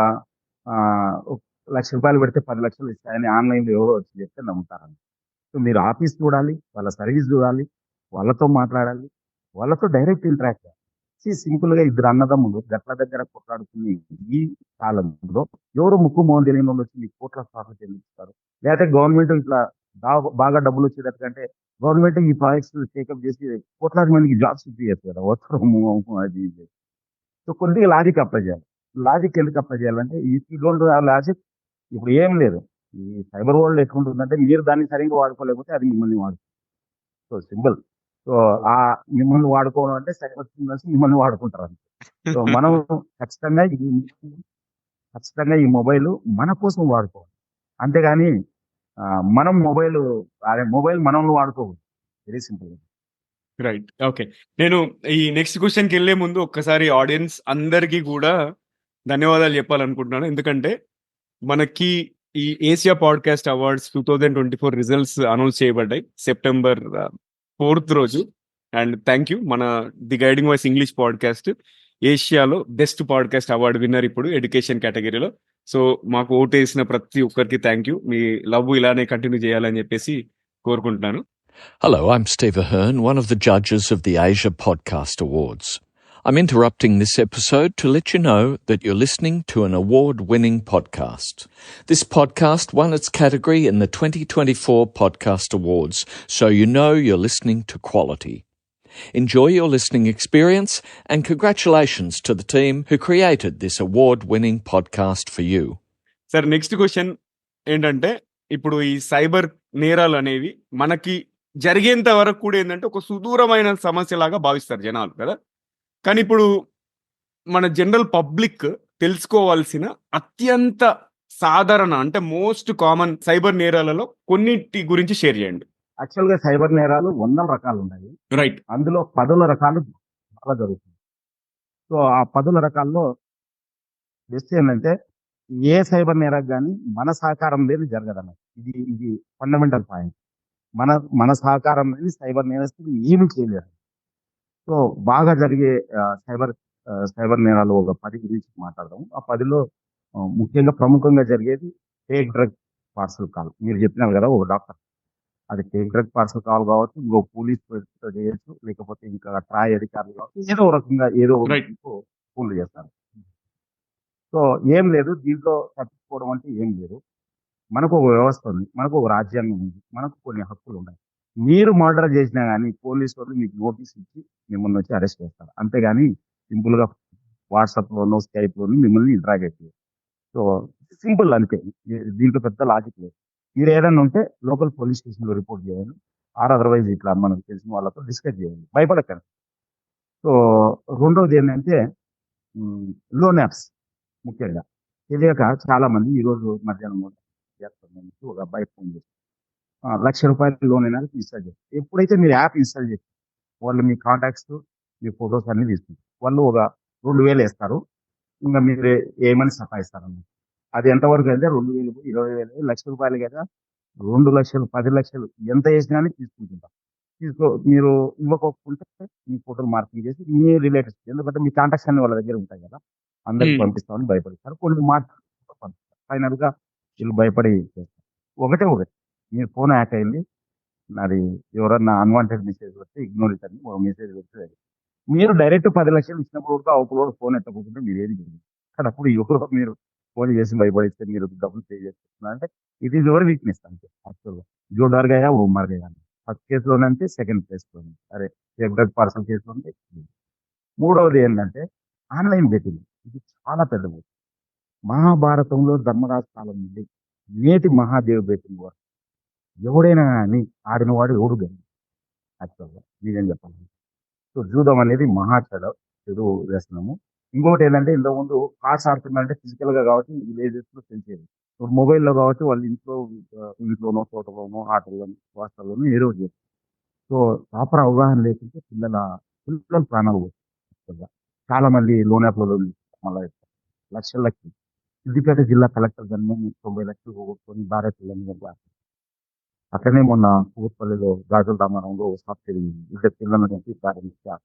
ఒక రూ. 1,00,000 పెడితే 10,00,000 ఇస్తాయని ఆన్‌లైన్‌లో ఎవరో వచ్చి చెప్తే నమ్ముతారండి. సో, మీరు ఆఫీస్ చూడాలి, వాళ్ళ సర్వీస్ చూడాలి, వాళ్ళతో మాట్లాడాలి, వాళ్ళతో డైరెక్ట్ ఇంటరాక్ట్ అవ్వాలి. సింపుల్‌గా ఇద్దరు అన్నదమ్ములు గట్ల దగ్గర కొట్లాడుకుని ఈ కాలంలో ఎవరు ముక్కు మొహం తెలియనోళ్ళు వచ్చి మీకు కోట్ల సార్లు చెల్లిస్తారు. లేకపోతే గవర్నమెంట్ ఇట్లా బాగా డబ్బులొచ్చేటట్టుగంటే గవర్నమెంట్ ఈ ప్రాజెక్ట్స్ టేకప్ చేసి కోట్లాది మందికి జాబ్స్ ఇప్పియచ్చు కదా! వర్క్ ఫ్రమ్ హోమ్ అది ఇది. సో, కొద్దిగా లాజిక్ అప్లై చేయాలి. లాజిక్ ఎందుకు అప్లై చేయాలంటే if you don't have logic ఇప్పుడు ఏం లేదు. ఈ సైబర్ వరల్డ్ ఎట్లుంటుందంటే మీరు దాన్ని సరిగ్గా వాడుకోలేకపోతే అది మిమ్మల్ని వాడుకుంటుంది. So, simple. సో, మిమ్మల్ని వాడుకోవడం అంటే సైబర్ క్రిమినల్స్ మిమ్మల్ని వాడుకుంటారు అంతే. సో, మనం ఖచ్చితంగా ఈ ఖచ్చితంగా ఈ మొబైల్ మన కోసం వాడుకోవాలి. అంతేగాని మనం మొబైల్ మనల్ని వాడుకోకూడదు. Very simple. రైట్. ఓకే. నేను ఈ నెక్స్ట్ క్వెషన్‌కెళ్ళే ముందు ఒక్కసారి ఆడియన్స్ అందరికీ గూడా ధన్యవాదాలు జెప్పాలనుకుంటున్నాను. ఎందుకంటే మనకి ఈ Asia podcast awards 2024 results announce చేయబడ్డాయి. సెప్టెంబర్ 4థ్ రోజు. And thank you. మన 'the guiding voice English' podcast ఏషియాలో బెస్ట్ పాడ్‌కాస్ట్ అవార్డ్ విన్నర్ ఇప్పుడు ఎడ్యుకేషన్ కేటగిరీలో. సో, మాకు ఓటేసిన ప్రతి ఒక్కరికి థాంక్ యూ. మీ లవ్ ఇలానే కంటిన్యూ జేయాలని జెప్పేసి కోరుకుంటున్నాను. Hello, I'm Steve Ahern, one of the judges of the Asia Podcast Awards. I'm interrupting this episode to let you know that you're listening to an award-winning podcast. This podcast won its category in the 2024 Podcast Awards, so you know you're listening to quality. Enjoy your listening experience and congratulations to the team who created this award-winning podcast for you. Sir next question ఏంటంటే, ఇప్పుడు ఈ cyber నేరాలనేవి మనకి జరిగేంత వరకు కూడా ఏందంటే, ఒక సుదూరమైన సమస్యలాగా భావిస్తారు జనాలు కదా! కానీ ఇప్పుడు మన జనరల్ పబ్లిక్ తెలుసుకోవాల్సిన అత్యంత సాధారణ అంటే మోస్ట్ కామన్ సైబర్ నేరాలలో కొన్నిటి గురించి షేర్ చేయండి. యాక్చువల్‌గా సైబర్ నేరాలు వందల రకాలున్నాయి. రైట్. అందులో పదుల రకాలు చాలా జరుగుతుంది. సో, ఆ పదుల రకాల్లో బెస్ట్ ఏందంటే ఏ సైబర్ నేరం గాని మన సహకారం లేనిది జరగదన్నమాట. ఇది ఫండమెంటల్ పాయింట్. మన మన సహకారం లేనిది సైబర్ నేరస్తులు ఏమీ చేయలేరు. సో, బాగా జరిగే సైబర్ నేరాలు ఒక 10 గురించి మాట్లాడదాం. ఆ 10లో ముఖ్యంగా ప్రముఖంగా జరిగేది ఫేక్ డ్రగ్ పార్సెల్ కాల్. మీరు చెప్పినారు కదా! ఒక డాక్టర్. అది ఫేక్ డ్రగ్ పార్సెల్ కాల్ కావచ్చు, ఇంకో పోలీస్ వ్యక్తితో చేయొచ్చు, లేకపోతే ఇంకా ట్రాయ్ అధికారులు కావచ్చు. ఏదో ఒక రకంగా ఏదో ఒక రైట్. ఫోన్లు చేస్తారు. సో, ఏం లేదు. దీంట్లో తప్పించుకోవడం అంటే ఏం లేదు. మనకు ఒక వ్యవస్థ ఉంది, మనకు ఒక రాజ్యాంగం ఉంది, మనకు కొన్ని హక్కులు ఉన్నాయి. మీరు మర్డర్ చేసినా కానీ పోలీసు వాళ్ళు మీకు నోటీస్ ఇచ్చి మిమ్మల్ని వచ్చి అరెస్ట్ చేస్తారు. అంతేగాని సింపుల్ గా వాట్సాప్ లోనో స్కైప్ లోనో మిమ్మల్ని ఇంటరాగేట్ చేయరు. సో సింపుల్ అంతే. దీంట్లో పెద్ద లాజిక్ లేదు. మీరు ఏదైనా ఉంటే లోకల్ పోలీస్ స్టేషన్ లో రిపోర్ట్ చేయాలి, ఆర్ అదర్వైజ్ ఇట్లా మనకు తెలిసిన వాళ్ళతో డిస్కస్ చేయాలి, భయపడకండి. సో రెండోది ఏంటంటే లోన్ యాప్స్ ముఖ్యంగా తెలియక చాలా మంది ఈ రోజు మధ్యాహ్నం చేస్తాను ఒక అబ్బాయి ఫోన్ చేసి ₹1,00,000 లోన్ అయినా ఇన్స్టాల్ చేస్తారు. ఎప్పుడైతే మీరు యాప్ ఇన్స్టాల్ చేసి వాళ్ళు మీ కాంటాక్ట్స్, మీ ఫొటోస్ అన్ని తీసుకుంటారు. వాళ్ళు ఒక 2,000 వేస్తారు. ఇంకా మీరు ఏమని సతాయిస్తారన్నమాట. అది ఎంతవరకు అంటే 2,000, 20,000, ₹1,00,000 కదా, 2,00,000, 10,00,000 ఎంత వేసినా కానీ తీసుకుంటుంటారు. మీరు ఇవ్వకపోతే మీ ఫోటోలు మార్పింగ్ చేసి మీ రిలేటివ్స్, ఎందుకంటే మీ కాంటాక్ట్స్ అన్ని వాళ్ళ దగ్గర ఉంటాయి కదా, అందరికి హ్మ్. పంపిస్తామని భయపడిస్తారు. కొన్ని మార్క్స్ పంపిస్తారు. ఫైనల్ గా వీళ్ళు భయపడి చేస్తారు. ఒకటే ఒకటి, మీరు ఫోన్ హ్యాక్ అయింది, నాది ఎవరన్నా అన్వాంటెడ్ మెసేజ్ వస్తే ఇగ్నోర్ ఇవ్వండి, ఒక మెసేజ్ వస్తే మీరు డైరెక్ట్ 10,00,000 ఇచ్చినప్పుడు కూడా అవతల ఫోన్ ఎత్తకపోతుంటే మీరు ఏది చేయలేదు. కానీ అప్పుడు ఎవరో మీరు ఫోన్ చేసి భయపడిస్తే మీరు డబ్బులు పే చేస్తున్నారు అంటే ఇట్ ఈస్ యువర్ వీక్నెస్ అంతే. యాక్చువల్గా జో డర్ గయా ఓ మర్ గయా అని. ఫస్ట్ కేసులోనంటే సెకండ్ కేసులోనే అరే ఫేవరెట్ పర్సన్ కేసులో ఉంటే. మూడవది ఏంటంటే ఆన్లైన్ బెట్టింగ్. ఇది చాలా పెద్దది. మహాభారతంలో ధర్మరాజు కాలం నుండి నేటి మహాదేవ్ బెట్టింగ్ వరకు ఎవడైనా కానీ ఆడినవాడు ఎవడు గెలి యాక్చువల్గా నిజం చెప్పాలి. సో జూదం అనేది మహా చెడు వ్యసనము. ఇంకోటి ఏంటంటే ఇంతకుముందు కార్డ్స్ ఆడుతున్నారంటే ఫిజికల్ గా కాబట్టి విలేజెస్ లో తెలిసేది. ఇప్పుడు మొబైల్లో కాబట్టి వాళ్ళు ఇంట్లోనో తోటలోనో ఆటల్లోనో వాస్తవంలోనో ఏదో ఒకటి చేస్తారు. సో ప్రాపర్ అవగాహన లేకుంటే పిల్లల ప్రాణాలు పోతాయి. చాలా మంది లోన్ యాప్లలో మళ్ళీ లక్షలకి సిద్దిపేట జిల్లా కలెక్టర్ గారిని 90 లక్షలు పోగొట్టుకొని భార్య పిల్లల్ని చంపారు. అట్లనే మొన్న కూకట్పల్లిలో గాజుల రామారంలో సాఫ్ట్వేర్ ఇద్దరు పిల్లల్ని చంపి ప్రారంభించారు.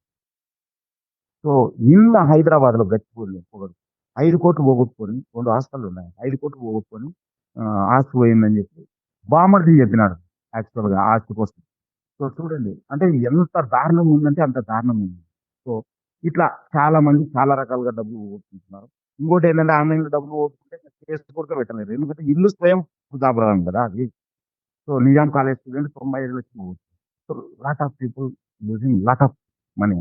సో నిన్న హైదరాబాద్ లో గచ్చిబౌలిలో ఒకడు 5 కోట్లు పోగొట్టుకొని, 2 హాస్టల్ ఉన్నాయి, 5 కోట్లు పోగొట్టుకొని ఆస్తి పోయిందని చెప్పి బామర్ది చెప్పినాడు యాక్చువల్ గా ఆస్తి కోసం. సో చూడండి, అంటే ఎంత దారుణం ఉందంటే అంత దారుణం ఉంది. సో ఇట్లా చాలా మంది చాలా రకాలుగా డబ్బులు పోగొట్టుకుంటున్నారు. ఇంకోటి ఏంటంటే ఆన్లైన్ లో డబ్బులు పోగొట్టుకుంటే కేసు కూడా పెట్టలేరు, ఎందుకంటే ఇల్లు స్వయం ఉదాహరణ కదా అది. సో నిజాం కాలేజ్ స్టూడెంట్ 95 లక్షలు పోగొట్టుకుంటారు. So lot of people using lot of money.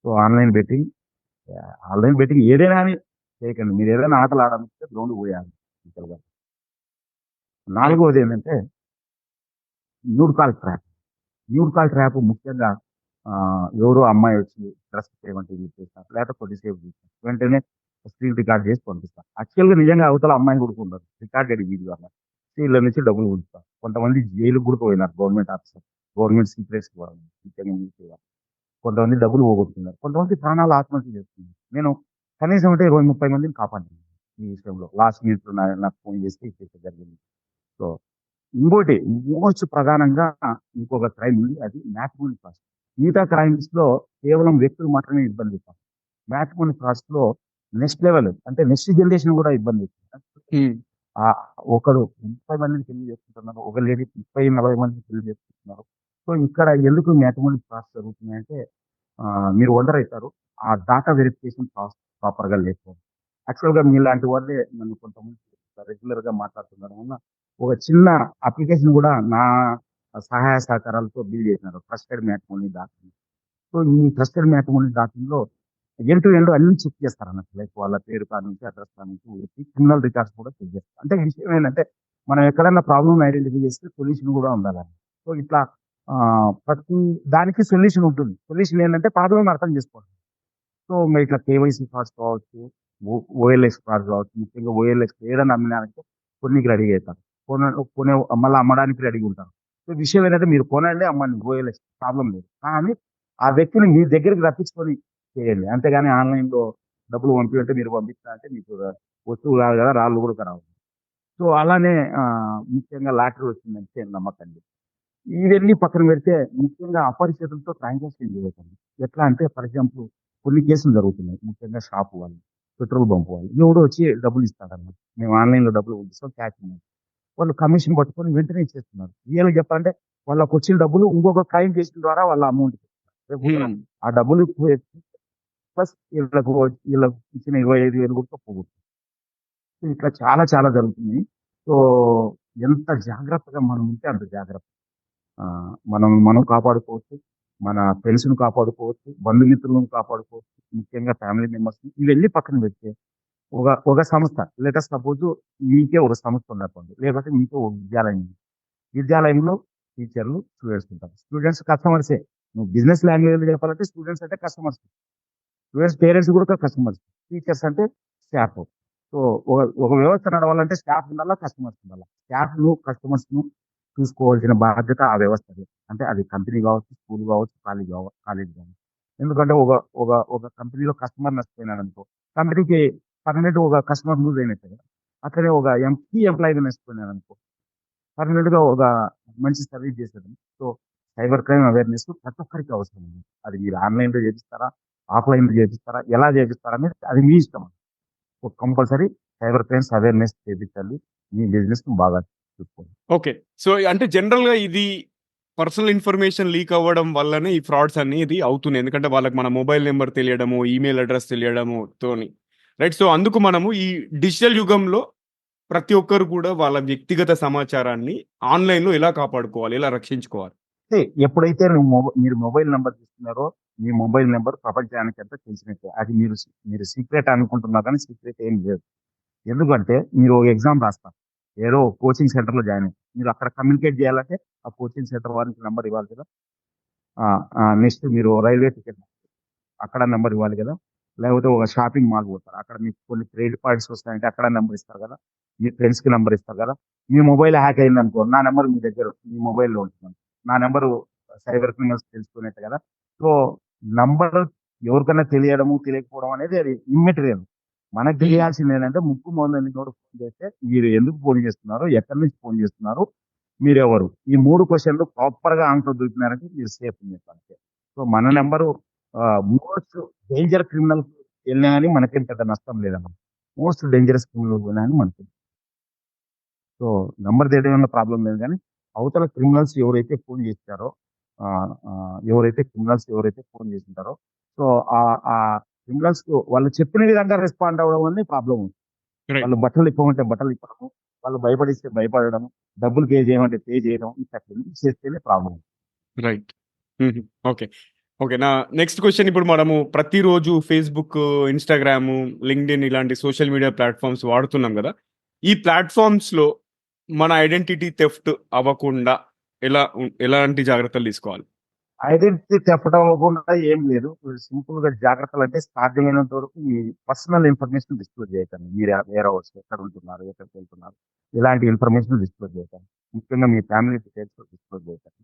So online betting ఏదైనా అని చేయకండి. మీరు ఏదైనా ఆటలు ఆడాలంటే గ్రౌండ్ పోయాలి. సింపుల్‌గా. నాలుగవది ఏంటంటే nude call trap. Nude call trap ముఖ్యంగా ఎవరో అమ్మాయి వచ్చి డ్రెస్ చేయమంటే చెప్పేస్తారు, లేకపోతే కొద్దిసేపు చూస్తారు, వెంటనే స్క్రీన్ రికార్డ్ చేసి పంపిస్తారు. యాక్చువల్గా నిజంగా అవతల అమ్మాయి కూడా ఉండదు, రికార్డెడ్ వీడియో అన్నమాట. వీళ్ళ నుంచి డబ్బులు పుడుతారు. కొంతమంది జైలుకు కూడా పోయినారు గవర్నమెంట్ ఆఫీసర్, గవర్నమెంట్ సీక్రెట్స్ ముఖ్యంగా military వాళ్ళు. కొంతమంది డబ్బులు పోగొట్టుకున్నారు, కొంతమంది ప్రాణాలు ఆత్మహత్య చేసుకున్నారు. నేను కనీసం అంటే 20-30 మందిని కాపాడాను ఈ విషయంలో. లాస్ట్ మినిట్ నాకు ఫోన్ చేసి ఇచ్చేసి జరిగింది. సో ఇంకోటి మోస్ట్ ప్రధానంగా ఇంకొక క్రైమ్ ఉంది, అది మ్యాట్రిమోనీ ఫ్రాడ్. మిగతా క్రైమ్స్ లో కేవలం వ్యక్తులు మాత్రమే ఇబ్బంది అవుతారు. మ్యాట్రిమోనీ ఫ్రాడ్స్ లో నెక్స్ట్ లెవెల్ అంటే నెక్స్ట్ జనరేషన్ కూడా ఇబ్బంది అవుతుంది. హ్మ్. ఆ ఒకడు 30 మందిని పెళ్లి చేసుకుంటున్నారు, ఒక లేడీ 30-40 మందిని పెళ్లి చేసుకుంటున్నారు. సో ఇక్కడ ఎందుకు మ్యాట్రిమోనీ ఫ్రాడ్స్ జరుగుతున్నాయంటే మీరు వండర్ అవుతారు, ఆ డాటా వెరిఫికేషన్ ప్రాపర్ గా లేకపోవడం. యాక్చువల్ గా మీలాంటి వాళ్ళే నన్ను కొంతమంది రెగ్యులర్ గా మాట్లాడుతున్నారు వల్ల ఒక చిన్న అప్లికేషన్ కూడా నా సహాయ సహకారాలతో బిల్డ్ చేసినారు, trusted matrimony dot in. So ఈ ట్రస్టెడ్ మ్యాట్రిమోనీ డాట్ ఇన్ లో ఎండ్ టు ఎండ్ అన్ని చెక్ చేస్తారు అన్నట్టు, లైక్ వాళ్ళ పేరు కాడ నుంచి అడ్రస్ కాడ నుంచి క్రిమినల్ రికార్డ్స్ కూడా చెక్ చేస్తారు. అంటే విషయం ఏంటంటే మనం ఎక్కడైనా ప్రాబ్లమ్ ఐడెంటిఫై చేస్తే సొల్యూషన్ కూడా ఉండాలని. సో ఇట్లా ప్రతి దానికి సొల్యూషన్ ఉంటుంది. సొల్యూషన్ ఏంటంటే ప్రాబ్లమ్ అర్థం చేసుకోవాలి. సో మరి ఇట్లా కేవైసీ ఫ్రాడ్స్ కావచ్చు, ఓఎల్ఎక్స్ ఫ్రాడ్ కావచ్చు, ముఖ్యంగా ఓఎల్ఎక్స్ ఏదైనా అమ్మినారంటే కొన్నికి రెడీ అవుతారు, కొనే మళ్ళీ అమ్మడానికి రెడీగా ఉంటారు. సో విషయం ఏంటంటే మీరు కొనండి అమ్మండి ఓఎల్ఎక్స్ ప్రాబ్లం లేదు, కానీ ఆ వ్యక్తిని మీ దగ్గరికి రప్పించుకొని చేయండి. అంతేగాని ఆన్లైన్ లో డబ్బులు పంపించంటే మీరు పంపించాలంటే మీకు వస్తువు కాదు కదా, రాళ్ళు కూడా రావు. సో అలానే ముఖ్యంగా లాటరీ వచ్చిందంటే నమ్మకండి. ఇవన్నీ పక్కన పెడితే ముఖ్యంగా అపరిచితులతో ట్రాన్సాక్షన్ చేయకండి. ఎట్లా అంటే ఫర్ ఎగ్జాంపుల్ కొన్ని కేసులు జరుగుతున్నాయి, ముఖ్యంగా షాప్ వాళ్ళు, పెట్రోల్ బంక్ వాళ్ళు, ఎవడో వచ్చి డబ్బులు ఇస్తాడన్నమాట. మేము ఆన్లైన్ లో డబ్బులు పంపిస్తాం, క్యాష్ ఉన్నాయి. వాళ్ళు కమిషన్ పట్టుకొని వెంటనే ఇచ్చేస్తున్నారు. రియల్గా చెప్పాలంటే వాళ్ళకి వచ్చిన డబ్బులు ఇంకొక క్లైమ్ చేసిన ద్వారా వాళ్ళ అమౌంట్ రేపు హ్మ్. ఆ డబ్బులు ప్లస్ వీళ్ళకు ఇచ్చిన 25,000 కూడా పోగొట్టు. ఇట్లా చాలా చాలా జరుగుతుంది. సో ఎంత జాగ్రత్తగా మనం ఉంటే అంత జాగ్రత్త. మనం కాపాడుకోవచ్చు, మన ఫ్రెండ్స్‌ని కాపాడుకోవచ్చు, బంధుమిత్రులను కాపాడుకోవచ్చు, ముఖ్యంగా ఫ్యామిలీ మెంబర్స్‌ని ఇవన్నీ పక్కన పెడితే ఒక సంస్థ లెట్ సపోజ్ మీకే ఒక సంస్థ ఉందనుకోండి. లేకపోతే మీకే ఒక విద్యాలయం ఉంది. విద్యాలయంలో టీచర్లు, స్టూడెంట్స్ ఉంటారు. స్టూడెంట్స్ కస్టమర్సే. నువ్వు బిజినెస్ లాంగ్వేజ్‌లో చెప్పాలంటే స్టూడెంట్స్ అంటే కస్టమర్స్. స్టూడెంట్స్ పేరెంట్స్ కూడా కస్టమర్స్. టీచర్స్ అంటే స్టాఫ్. సో, ఒక ఒక వ్యవస్థ నడవాలంటే స్టాఫ్ ఉండాలా, కస్టమర్స్ ఉండాలా. స్టాఫ్‌ను, కస్టమర్స్‌ను చూసుకోవాల్సిన బాధ్యత ఆ వ్యవస్థది. అంటే అది కంపెనీ కావచ్చు, స్కూల్ కావచ్చు, కాలేజ్ కావచ్చు. ఎందుకంటే ఒక ఒక ఒక కంపెనీలో కస్టమర్ నష్టపోయినాడనుకో, కంపెనీకి పర్మనెంట్ ఒక కస్టమర్ లూజ్ అయినట్టే కదా! అట్లనే ఒక కీ ఎంప్లాయీ‌గా నష్టపోయినాడనుకో, పర్మనెంట్‌గా ఒక మంచి సర్వీస్ చేసేది. సో, సైబర్ క్రైమ్ అవేర్‌నెస్ ప్రతి ఒక్కరికి అవసరం ఉంది. అది మీరు ఆన్‌లైన్‌లో చేపిస్తారా? ఆఫ్‌లైన్‌లో చేపిస్తారా? ఎలా చేపిస్తారా? అనేది అది మీ ఇష్టం. కంపల్సరీ సైబర్ క్రైమ్స్ అవేర్‌నెస్ చేపించాలి. మీ బిజినెస్‌ని బాగా చూసుకోండి. ఓకే. సో, అంటే జనరల్‌గా ఇది పర్సనల్ ఇన్ఫర్మేషన్ లీక్ అవ్వడం వల్లనే ఈ ఫ్రాడ్స్ అనేది అవుతున్నాయి. ఎందుకంటే వాళ్ళకి మన మొబైల్ నంబర్ తెలియడము, ఈమెయిల్ అడ్రెస్ తెలియడము తోని. రైట్. సో, అందుకు మనము ఈ డిజిటల్ యుగంలో ప్రతి ఒక్కరు కూడా వాళ్ళ వ్యక్తిగత సమాచారాన్ని ఆన్‌లైన్‌లో ఎలా కాపాడుకోవాలి? ఎలా రక్షించుకోవాలి? అంటే ఎప్పుడైతే మీరు మొబైల్ నంబర్ తీసుకున్నారో, మీ మొబైల్ నంబర్ ప్రపంచానికంతా తెలిసినట్టే. అది మీరు సీక్రెట్ అనుకుంటున్నారు కానీ సీక్రెట్ ఏం లేదు. ఎందుకంటే మీరు ఒక ఎగ్జామ్ రాస్తారు. ఏదో కోచింగ్ సెంటర్‌లో జాయిన్ అయ్యారు. మీరు అక్కడ కమ్యూనికేట్ చేయాలంటే ఆ కోచింగ్ సెంటర్ వారికి నంబర్ ఇవ్వాలి కదా! ఆ! నెక్స్ట్ మీరు రైల్వే టికెట్ అక్కడ నంబర్ ఇవ్వాలి కదా! లేకపోతే ఒక షాపింగ్ మాల్ పోతారు. అక్కడ మీకు కొన్ని క్రెడిట్ పాయింట్స్ వస్తాయంటే అక్కడ నంబర్ ఇస్తారు కదా! మీ ఫ్రెండ్స్‌కి నంబర్ ఇస్తారు కదా! మీ మొబైల్ హ్యాక్ అయిందనుకో, నా నంబర్ మీ మొబైల్‌లో ఉంటుంది. నా నంబరు సైబర్ క్రిమినల్స్ తెలుసుకునేట్టు కదా! సో, నంబర్ ఎవరికన్నా తెలియడము, తెలియకపోవడం అనేది అది ఇమ్మెటీరియల్. మనకు తెలియాల్సిందేంటంటే ముక్కు మొదలు నోరు ఫోన్ చేస్తే మీరు ఎందుకు ఫోన్ చేస్తున్నారు? ఎక్కడి నుంచి ఫోన్ చేస్తున్నారు? మీరెవరు? ఈ 3 క్వెషన్‌లు ప్రాపర్‌గా ఆన్సర్ దొరికినారంటే మీరు సేఫ్ అని చెప్పాలి. సో, మన నంబరు మోస్ట్ డేంజర్ క్రిమినల్స్ ఎళ్ళినా గాని మనకేం పెద్ద నష్టం లేదన్నమాట. మోస్ట్ డేంజరస్ క్రిమినల్ పోయినా గాని మనకి. సో, నంబర్ తెలియడం వల్ల ప్రాబ్లమ్ లేదు గానీ, అవతల క్రిమినల్స్ ఎవరైతే ఫోన్ చేసుంటారో, సో, ఆ క్రిమినల్స్ వాళ్ళు చెప్పిన విధంగా రెస్పాండ్ అవ్వడం వల్లే ప్రాబ్లమ్ ఉంది. రైట్. వాళ్ళు బట్టలు ఇప్పమంటే బట్టలు ఇప్పడము, వాళ్ళు భయపడిస్తే భయపడడం, డబ్బులు పే చేయమంటే పే చేయడం, ఇట్లాంటివన్నీ చేస్తేనే ప్రాబ్లమ్. రైట్. హుహు. ఓకే. ఓకే. నా నెక్స్ట్ క్వెషన్ ఇప్పుడు మనము ప్రతిరోజు ఫేస్‌బుక్, ఇన్‌స్టాగ్రాము, లింక్డ్ఇన్ ఇలాంటి సోషల్ మీడియా ప్లాట్‌ఫార్మ్స్ వాడుతున్నాం గదా! ఈ ప్లాట్‌ఫార్మ్స్‌లో మన ఐడెంటిటీ థెఫ్ట్ అవ్వకుండా ఎలాంటి జాగ్రత్తలు తీసుకోవాలి? ఐడెంటిటీ థెఫ్ట్ అవ్వకుండా ఏం లేదు. సింపుల్‌గా జాగ్రత్తలంటే సాధ్యమైనంత వరకు మీ పర్సనల్ ఇన్ఫర్మేషన్ డిస్క్లోజ్ చేయకండి. మీరు వేర్ హౌస్ ఎక్కడుంటున్నారు? ఎక్కడికెళ్తున్నారు? ఇలాంటి ఇన్ఫర్మేషన్ డిస్క్లోజ్ చేయకండి. ముఖ్యంగా మీ ఫ్యామిలీ డీటెయిల్స్ డిస్క్లోజ్ చేయకండి.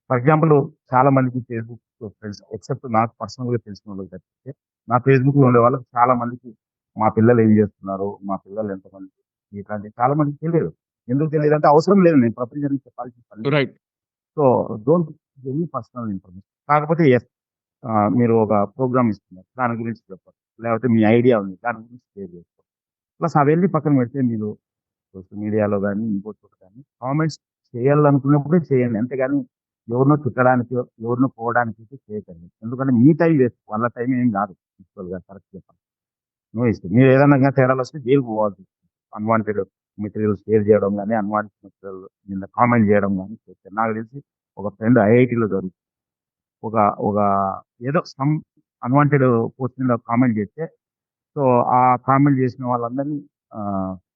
ఫర్ ఎగ్జాంపుల్ చాలా మందికి ఫేస్‌బుక్ ఫ్రెండ్స్ ఎక్సెప్ట్ నాకు పర్సనల్‌గా తెలిసినోళ్ళకి తప్పితే, నా ఫేస్‌బుక్‌లో ఉండే వాళ్ళకి చాలా మందికి మా పిల్లలు ఏం చేస్తున్నారు? మా పిల్లలు ఎంతమంది? ఇట్లాంటివి చాలా మందికి తెలియదు. ఎందుకు తెలీదంటే అవసరం లేదు. నేను ప్రపంచానికి చెప్పాల్సిన పని లేదు. Right. So, don't any personal information. కాకపోతే మీరు ఒక ప్రోగ్రామ్ ఇస్తున్నారు. దాని గురించి చెప్పాలి. లేకపోతే మీ ఐడియా ఉంది. దాని గురించి షేర్ చేసుకోవాలి. ప్లస్ అవన్నీ పక్కన పెడితే మీరు సోషల్ మీడియాలో గాని, ఇంకో చోట గాని కామెంట్స్ చేయాలనుకున్నప్పుడే చేయండి. అంతేగాని ఎవరినో తిట్టడానికో, ఎవరినో పొగడానికైతే చేయకండి. ఎందుకంటే మీ టైం వేస్ట్. వాళ్ళ టైం ఏం కాదు. యాక్చువల్‌గా కరెక్ట్ చెప్పాలి. No issue. మీరు ఏదన్నా గాని తేడాలొస్తే జైలుకి పోవాల్సొస్తది. అన్‌వాంటెడ్ మెటీరియల్ షేర్ చేయడం గాని, అన్‌వాంటెడ్ మెటీరియల్ కింద కామెంట్ చేయడం గాని చేశారు. నాకు తెలిసి ఒక ఫ్రెండ్ ఐఐటీలో ఒక ఒక ఏదో అన్‌వాంటెడ్ పోస్ట్ మీద కామెంట్ చేస్తే, సో, ఆ కామెంట్ చేసిన వాళ్ళందరినీ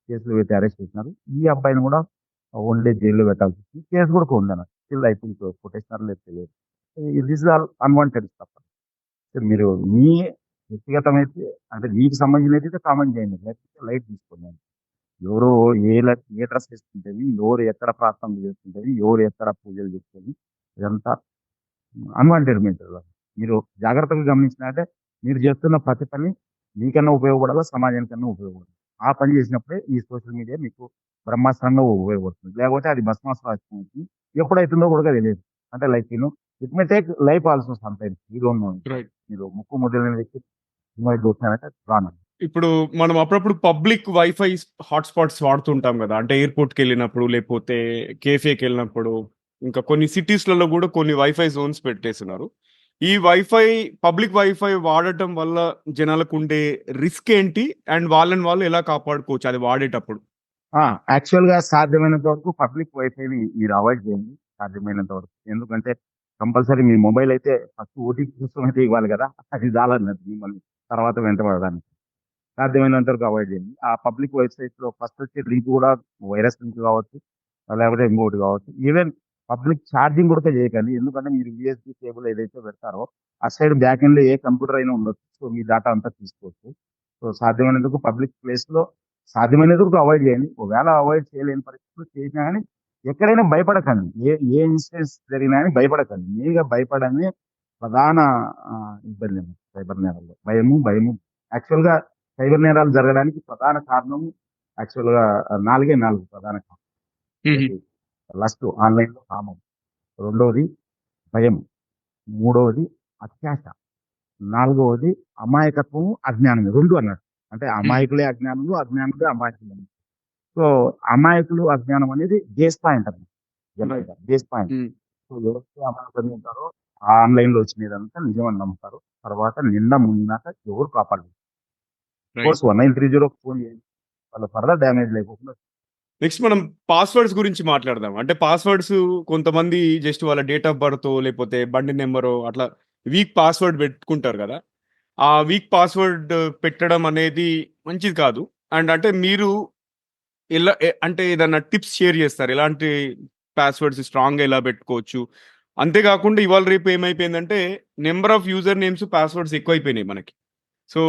కేసులు పెట్టి అరెస్ట్ చేసినారు. ఈ అబ్బాయిని కూడా 1 డే జైల్‌లో పెట్టాల్సొచ్చింది. కేస్ కూడా ఉందన్నట్టు. స్టిల్ ఐ థింక్ కొట్టేసినారో లేదో తెలియదు. This is all unwanted stuff. మీరు మీ వ్యక్తిగతమైతే అంటే మీకు సంబంధించినదైతే కామెంట్ చేయండి. లేకపోతే లైట్ తీసుకోండి. ఎవరు ఏ డ్రెస్ ఏసుకుంటేవి, ఎవరు ఎక్కడ ప్రార్థనలు చేస్తుంటేవి, ఎవరు ఎక్కడ పూజలు చేసేది ఇదంతా అన్‌వాంటెడ్ మెటీరియల్. మీరు జాగ్రత్తగా గమనించినట్టే మీరు చేస్తున్న ప్రతి పని మీకన్నా ఉపయోగపడాలా, సమాజానికన్నా ఉపయోగపడాలి. ఆ పని చేసినప్పుడే ఈ సోషల్ మీడియా మీకు బ్రహ్మాస్త్రంగా ఉపయోగపడుతుంది. లేకపోతే అది భస్మాసురం అవుతుంది. ఎప్పుడైతుందో కూడా తెలియదు. అంటే like it may take life also sometimes. You don't know. Right. మీరు ముక్కు మొదలైన వ్యక్తి ఇన్వైట్ చేసినారంటే రాను. ఇప్పుడు మనం అప్పుడప్పుడు పబ్లిక్ వైఫై హాట్‌స్పాట్స్ వాడుతుంటాం గదా! అంటే ఎయిర్‌పోర్ట్‌కెళ్ళినప్పుడు, లేపోతే కేఫేకెళ్ళినప్పుడు, ఇంకా కొన్ని సిటీస్‌లలో గూడా కొన్ని వైఫై జోన్స్ పెట్టేసున్నారు. ఈ పబ్లిక్ వైఫై వాడటం వల్ల జనాలకుండే రిస్క్ ఏంటి? అండ్ వాళ్ళని వాళ్ళు ఎలా కాపాడుకోవచ్చు అది వాడేటప్పుడు? యాక్చువల్ గా సాధ్యమైనంత వరకు పబ్లిక్ వైఫైని మీరు అవాయిడ్ చేయండి సాధ్యమైనంత వరకు. ఎందుకంటే కంపల్సరీ మీ మొబైల్ అయితే ఫస్ట్ ఓటీపీ కోసం అయితే ఇవ్వాలి కదా, అది చాలన్నట్టు మిమ్మల్ని తర్వాత వెంటబడడానికి. సాధ్యమైనంత వరకు అవాయిడ్ చేయండి. ఆ పబ్లిక్ వెబ్సైట్ లో ఫస్ట్ వచ్చే లింక్ కూడా వైరస్ లింక్ కావచ్చు, లేకపోతే ఇంకోటి కావచ్చు. ఈవెన్ పబ్లిక్ ఛార్జింగ్ కూడా చేయకండి, ఎందుకంటే మీరు యూఎస్బి కేబుల్ ఏదైతే పెడతారో ఆ సైడ్ బ్యాక్ ఎండ్ లో ఏ కంప్యూటర్ అయినా ఉండొచ్చు, సో మీ డేటా అంతా తీసుకోవచ్చు. సో సాధ్యమైనందుకు పబ్లిక్ ప్లేస్ లో సాధ్యమైనందుకు అవాయిడ్ చేయండి. ఒకవేళ అవాయిడ్ చేయలేని పరిస్థితులు చేసినా కానీ ఎక్కడైనా భయపడకండి. ఏ ఏ ఇన్సిడెంట్స్ జరిగినా కానీ భయపడకండి. మెయిన్గా భయపడమే ప్రధాన ఆ, ఇబ్బంది అన్నమాట సైబర్ నేరాల్లో. భయము యాక్చువల్ గా సైబర్ నేరాలు జరగడానికి ప్రధాన కారణం యాక్చువల్ గా నాలుగు ప్రధాన కారణం. ఒకటి లస్ట్, ఆన్లైన్ లో కామం. రెండవది భయం. మూడవది అత్యాశ. నాలుగవది అమాయకత్వము, అజ్ఞానం. రెండు అన్నట్టు. అంటే అమాయకులే అజ్ఞానులు, అజ్ఞానులే అమాయకులు అన్నమాట. సో అమాయకులు అజ్ఞానం అనేది బేస్ పాయింట్ అన్నమాట. జనరల్గా బేస్ పాయింట్. సో ఎవరైతే అమాయకులు ఉంటారో ఆన్లైన్ లో వచ్చినదంతా నిజమని నమ్ముతారు. తర్వాత నిండా మునిగినాక ఎవరు కాపాడలేదు. కోర్స్ 1930 ఫోన్ చేయండి, వాళ్ళ ఫర్దర్ డ్యామేజ్ లేకుండా. నెక్స్ట్ మనం పాస్వర్డ్స్ గురించి మాట్లాడదాం. అంటే పాస్వర్డ్స్ కొంతమంది జస్ట్ వాళ్ళ డేట్ ఆఫ్ బర్త్ లేకపోతే బండి నెంబరో అట్లా వీక్ పాస్వర్డ్ పెట్టుకుంటారు కదా. ఆ వీక్ పాస్వర్డ్ పెట్టడం అనేది మంచిది కాదు. అండ్ అంటే మీరు ఎలా అంటే ఏదన్నా టిప్స్ షేర్ చేస్తారు, ఎలాంటి పాస్వర్డ్స్ స్ట్రాంగ్గా ఎలా పెట్టుకోవచ్చు. అంతేకాకుండా ఇవాళ రేపు ఏమైపోయిందంటే number of user names passwords ఎక్కువైపోయినాయి మనకి. సో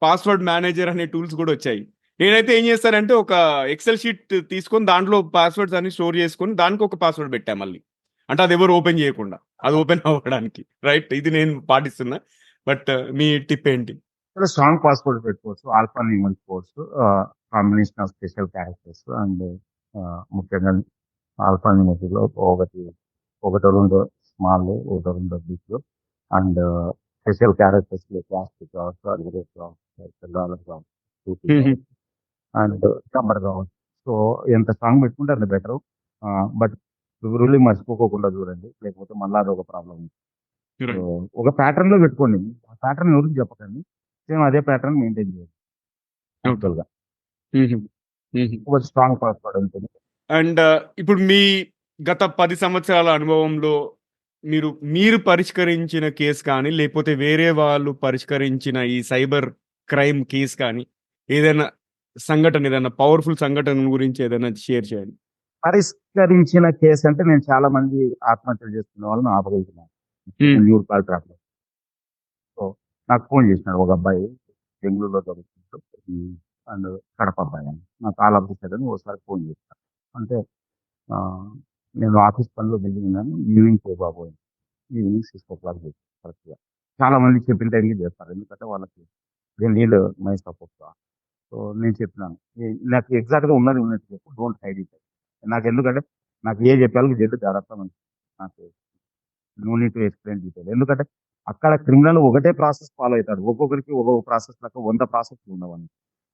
పాస్వర్డ్ మేనేజర్ అనే టూల్స్ కూడా వచ్చాయి. నేనైతే ఏం చేస్తానంటే ఒక ఎక్సెల్ షీట్ తీసుకొని దాంట్లో పాస్వర్డ్స్ అన్ని స్టోర్ చేసుకొని దానికి ఒక పాస్వర్డ్ పెట్టా మళ్ళీ. అంటే అది ఎవరు ఓపెన్ చేయకుండా, అది ఓపెన్ అవ్వడానికి. రైట్, ఇది నేను పాటిస్తున్నా. బట్ మీ టిప్ ఏంటి? స్ట్రాంగ్ పాస్వర్డ్ పెట్టుకోవచ్చు. ఆల్ఫా న్యూమన్ codes, combination of special characters and ముఖ్యంగా ఆల్ఫా న్యూమన్ లో ఒకటి రెండు స్మాల్, ఒకటి రెండు బిగ్ అండ్ స్పెషల్ క్యారెక్టర్స్ ప్లాస్టిక్ కావచ్చు, అల్గరేట్ కావచ్చు, డాలర్ కావచ్చు అండ్ నంబర్ కావచ్చు. సో ఎంత స్ట్రాంగ్ పెట్టుకుంటే అంత బెటర్. బట్ రూల్లీ మర్చిపోకుండా చూడండి, లేకపోతే మళ్ళీ అదొక ప్రాబ్లం. సో ఒక ప్యాటర్న్ లో పెట్టుకోండి. ఆ ప్యాటర్న్ ఎవరికి చెప్పకండి, సేమ్ అదే ప్యాటర్న్ మెయింటైన్ చేయండి. యాక్చువల్ గా ఒక స్ట్రాంగ్ పాస్వర్డ్ ఉంటుంది. అండ్ ఇప్పుడు మీ గత 10 సంవత్సరాల అనుభవంలో మీరు పరిష్కరించిన కేసు కానీ లేకపోతే వేరే వాళ్ళు పరిష్కరించిన ఈ సైబర్ క్రైమ్ కేసు కానీ ఏదైనా సంఘటన, ఏదైనా పవర్ఫుల్ సంఘటన గురించి ఏదైనా షేర్ చేయండి. పరిష్కరించిన కేసు అంటే నేను చాలా మంది ఆత్మహత్యలు చేసుకునే వాళ్ళని ఆపగలుగుతున్నాను. న్యూర్ కాల్ ట్రాప్ లో. సో నాకు ఫోన్ చేసినాడు ఒక అబ్బాయి, బెంగళూరులో చదువుకుంటూ, అండ్ కడప అబ్బాయి అని. నాకు కాల్ ఆఫీసర్ అని ఒకసారి ఫోన్ చేస్తాను. అంటే ఆ, నేను ఆఫీస్ పనిలో బిజీ ఉన్నాను, ఈవినింగ్ పే బాబు అని. ఈవినింగ్ 6 o'clock చేస్తాను కరెక్ట్గా. చాలా మంది చెప్పిన టైంకి చేస్తారు, ఎందుకంటే వాళ్ళకి they need my support. So నేను చెప్పినాను, నాకు ఎగ్జాక్ట్గా ఉన్నది ఉన్నట్టు చెప్పు, డోంట్ హైడ్ ఇట్. నాకు ఎందుకంటే నాకు ఏ చెప్పాలి జడ్డు జాగ్రత్త నాకు no need to explain detail. ఎందుకంటే అక్కడ క్రిమినల్ ఒకటే ప్రాసెస్ ఫాలో అవుతాడు. ఒక్కొక్కరికి ఒక్కొక్క ప్రాసెస్ లెక్క 100 ప్రాసెస్ ఉండవని,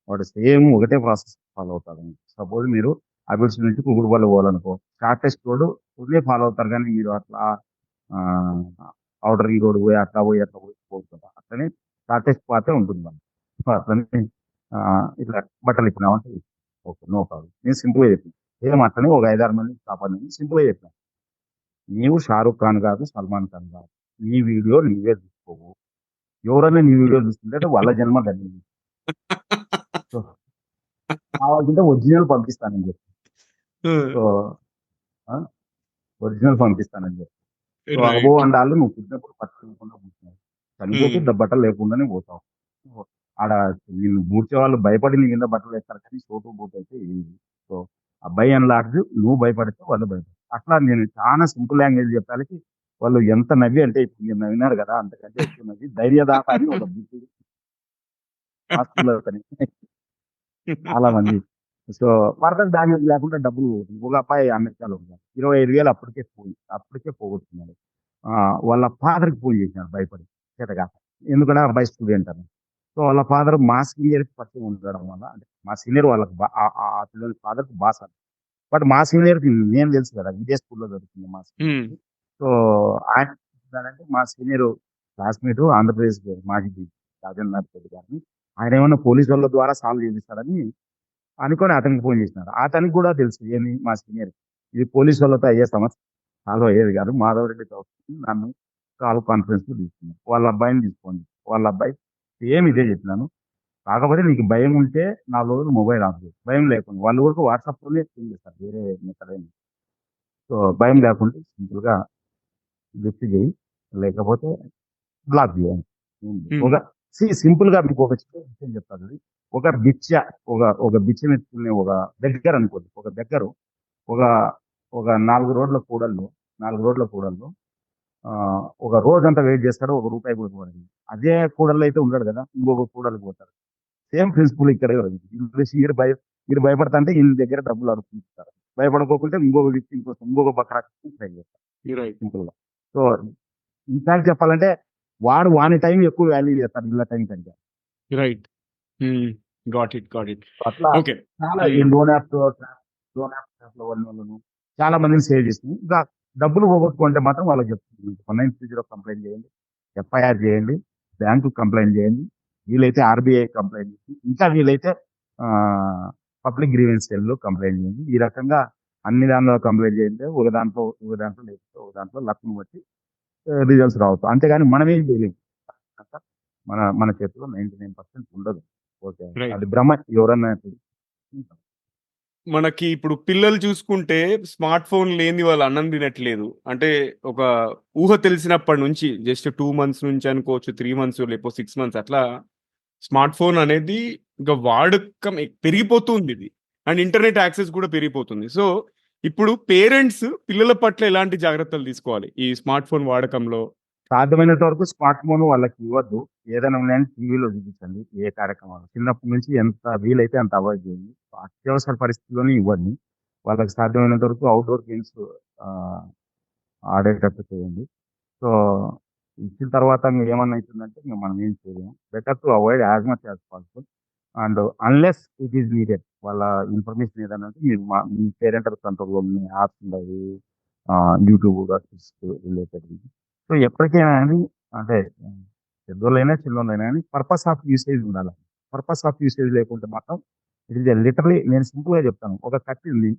వాడు సేమ్ ఒకటే ప్రాసెస్ ఫాలో అవుతాడు. సపోజ్ మీరు అబిడ్స్ నుంచి కుగుడుపల్లి పోవాలనుకో, షార్టెస్ట్ రోడ్ ఉదయం ఫాలో అవుతారు, కానీ మీరు అట్లా అవుటర్ ఈ రోడ్ పోయి అట్లా పోతుంటారు. అట్లనే షార్టెస్ట్ పాతే ఉంటుంది మనకి. సో అట్లనే ఇట్లా బట్టలు ఇచ్చినామంటే ఓకే, నో ప్రాబ్లం. నేను సింపుల్గా చెప్పిన ఏం అట్లనే ఒక 5-6 మంది కాపాడి సింపుల్గా చెప్పిన, నీవు షారూక్ ఖాన్ కాదు, సల్మాన్ ఖాన్ కాదు, నీ వీడియో నీవే తీసుకోవు. ఎవరైనా నీ వీడియో చూస్తుంటే వాళ్ళ జన్మ ధన్యం. సో కావాల్సింటే ఒరిజినల్ పంపిస్తానని చెప్పి, సో ఒరిజినల్ పంపిస్తానని చెప్పి. సో అబో అండాలు నువ్వు పుట్టినప్పుడు పట్టుకోకుండా పుట్టినావు, చనిపోతే బట్టలు లేకుండానే పోతావు. ఆడ నిన్ను మూర్చే వాళ్ళు భయపడి నీ కింద బట్టలు వేస్తారు, కానీ చోటు బూట్ అయితే ఏంది. సో అబ్బాయి అని లాడ్జ్, నువ్వు భయపడితే వాళ్ళు భయపడతారు. అట్లా నేను చాలా సింపుల్ లాంగ్వేజ్ చెప్పడానికి వాళ్ళు ఎంత నవ్వి అంటే, ఇప్పుడు మీరు నవ్వినారు కదా, అంతకంటే ఎక్కువ నవ్వి ధైర్యదాత అని ఒక బుక్ చాలా మంది. సో ఫర్దర్ డామేజ్ లేకుండా డబ్బులు ఒక అబ్బాయి అమెరికాలో ఉన్నారు, 25,000 అప్పటికే పోగొట్టుకున్నాడు. వాళ్ళ ఫాదర్కి ఫోన్ చేసినాడు భయపడి, చేతగా. ఎందుకంటే అబ్బాయి స్టూడెంట్ అని. సో వాళ్ళ ఫాదర్ మా సీనియర్కి పరిచయం ఉండడం వల్ల, అంటే మా సీనియర్ వాళ్ళకి ఆ పిల్లల ఫాదర్కి బాస్ అని. బట్ మా సీనియర్కి నేను తెలుసు కదా, ఇదే స్కూల్లో జరుగుతుంది మా సీనియర్. సో ఆయన అంటే మా సీనియర్ క్లాస్మేట్, ఆంధ్రప్రదేశ్ మాజీ రాజేంద్ర రెడ్డి గారిని, ఆయన ఏమన్నా పోలీసు వాళ్ళ ద్వారా సాల్వ్ చేపిస్తారని అనుకొని అతనికి ఫోన్ చేసినారు. అతనికి కూడా తెలుసు ఏంది మా సీనియర్ ఇది పోలీసు వాళ్ళతో అయ్యే సమస్య సాల్వ్ అయ్యేది కాదు. మాధవ్ రెడ్డితో అవుతుంది. నన్ను కాల్ కాన్ఫరెన్స్ లో తీసుకున్నాను. వాళ్ళ అబ్బాయిని తీసుకోండి. వాళ్ళ అబ్బాయి సేమ్ ఇదే చెప్పినాను. కాకపోతే నీకు భయం ఉంటే 4 రోజులు మొబైల్ ఆఫ్ చేయి. భయం లేకుండా వాళ్ళు కూడా వాట్సాప్ లోనే ఫోన్ చేస్తారు. వేరే మెథడ్ ఏమి. సో భయం లేకుండా సింపుల్ గా లిఫ్ట్ చేయి, లేకపోతే బ్లాక్ చేయండి. హ్మ్. ఒక సింపుల్ గా మీకు ఒక చిన్న విషయం చెప్తాను. అది. ఒక బిచ్చ ఒక బిచ్చం ఎత్తుకునే ఒక దగ్గర అనుకోండి. ఒక దగ్గర ఒక ఒక 4 రోడ్ల కూడల్లో ఒక రోజంతా వెయిట్ చేస్తాడు. ఒక రూపాయి కూడా పోడండి. అదే కూడల్లో అయితే ఉండడు కదా, ఇంకొక కూడలికి పోతారు. సేమ్ ప్రిన్సిపల్ ఇక్కడే ఉంది. వీడు భయపడతా అంటే వీళ్ళ దగ్గర డబ్బులు అడుగుతుంటారు. భయపడకోకుంటే ఇంకొక వ్యక్తి కోసం ఇంకొక బకరా ట్రై చేస్తారు రైట్. సింపుల్ గా. సో ఇన్ఫాక్ట్ చెప్పాలంటే వాని టైం ఎక్కువ వాల్యూ చేస్తాడు వీళ్ళ టైం కంటే. రైట్. Got it. సో అట్లా ఓకే. చాలా ఈ లోన్ యాప్ లో వాళ్ళను చాలా మందిని సేవ్ చేస్తుంది. ఇంకా డబ్బులు పోగొట్టుకుంటే మాత్రం వాళ్ళకి చెప్తుంది 1930 కంప్లైంట్ చేయండి, ఎఫ్ఐఆర్ చేయండి, బ్యాంకు కంప్లైంట్ చేయండి, వీలైతే ఆర్బీఐ కంప్లైంట్ చేయండి, ఇంకా వీలైతే పబ్లిక్ గ్రీవెన్స్ సెల్ లో కంప్లైంట్ చేయండి. ఈ రకంగా అన్ని దానిలో కంప్లైంట్ చేయండి. ఒక దాంట్లో లేకపోతే ఒక దాంట్లో లక్ష్యం బట్టి రిజల్ట్స్ రావచ్చు. అంతేగాని మనమేం చేయలేము. మన మన చేతిలో 99% ఉండదు. Okay, right. అది భ్రమ. ఎవరన్నా మనకి ఇప్పుడు పిల్లలు చూసుకుంటే స్మార్ట్ ఫోన్ లేని వాళ్ళు అన్నం తినట్లేదు. అంటే ఒక ఊహ తెలిసినప్పటి నుంచి జస్ట్ 2 మంత్స్ నుంచి అనుకోవచ్చు, 3 మంత్స్ లేకపోతే 6 మంత్స్ అట్లా స్మార్ట్ ఫోన్ అనేది ఇంకా వాడకం పెరిగిపోతుంది ఇది. అండ్ ఇంటర్నెట్ యాక్సెస్ కూడా పెరిగిపోతుంది. సో ఇప్పుడు పేరెంట్స్ పిల్లల పట్ల ఎలాంటి జాగ్రత్తలు తీసుకోవాలి ఈ స్మార్ట్ ఫోన్ వాడకంలో? సాధ్యమైనంత వరకు స్మార్ట్ ఫోన్ వాళ్ళకి ఇవ్వద్దు. ఏదైనా ఉన్నాయని టీవీలో చూపించండి. ఏ కార్యక్రమాలు చిన్నప్పటి నుంచి ఎంత వీలైతే అంత అవాయిడ్ చేయండి. అత్యవసర పరిస్థితుల్లోనే ఇవ్వండి. వాళ్ళకి సాధ్యమైనంత వరకు అవుట్డోర్ గేమ్స్ ఆడేటట్టు చేయండి. సో ఇచ్చిన తర్వాత ఏమన్నా అవుతుందంటే మనం ఏం చేయలేము. Better to avoid as much as possible. And unless it is needed వాళ్ళ ఇన్ఫర్మేషన్ ఏదైనా అంటే మీరు మీ పేరెంటల్ కంట్రోల్లో ఉన్న యాప్స్ ఉండవు, యూట్యూబ్ రిలేటెడ్. సో ఎప్పటికైనా కానీ అంటే పెద్దోళ్ళైనా చిన్నోళ్ళైనా కానీ పర్పస్ ఆఫ్ యూసేజ్ ఉండాలి. పర్పస్ ఆఫ్ యూసేజ్ లేకుంటే మాత్రం ఇట్ ఈస్ లిటరలీ నేను సింపుల్ గా చెప్తాను. ఒక కత్తి ఉంది,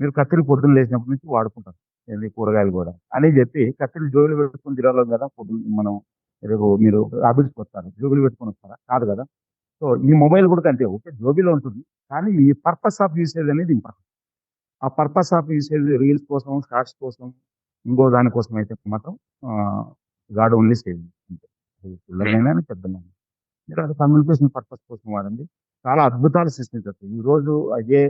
మీరు కత్తిని పొద్దున్న లేచినప్పటి నుంచి వాడుకుంటారు. ఏంది కూరగాయలు కూడా అని చెప్పి కత్తిని జోబులు పెట్టుకుని తిరగలం కదా. పొద్దున్న మనం రేపు మీరు హ్యాబిట్స్ వస్తారు, జోబులు పెట్టుకొని వస్తారా? కాదు కదా. సో ఈ మొబైల్ కూడా అంతే. ఓకే, జోబీలో ఉంటుంది, కానీ ఈ పర్పస్ ఆఫ్ యూసేజ్ అనేది ఇంపార్టెంట్. ఆ పర్పస్ ఆఫ్ యూసేజ్ రీల్స్ కోసం, షార్ట్స్ కోసం, ఇంకో దానికోసం అయితే మాత్రం గాడ్ ఓన్లీ సేవ్. పిల్లలైనా పెద్దలైనా మీరు అది కమ్యూనికేషన్ పర్పస్ కోసం వాడండి. చాలా అద్భుతాలు సృష్టించవచ్చు. ఈ రోజు అదే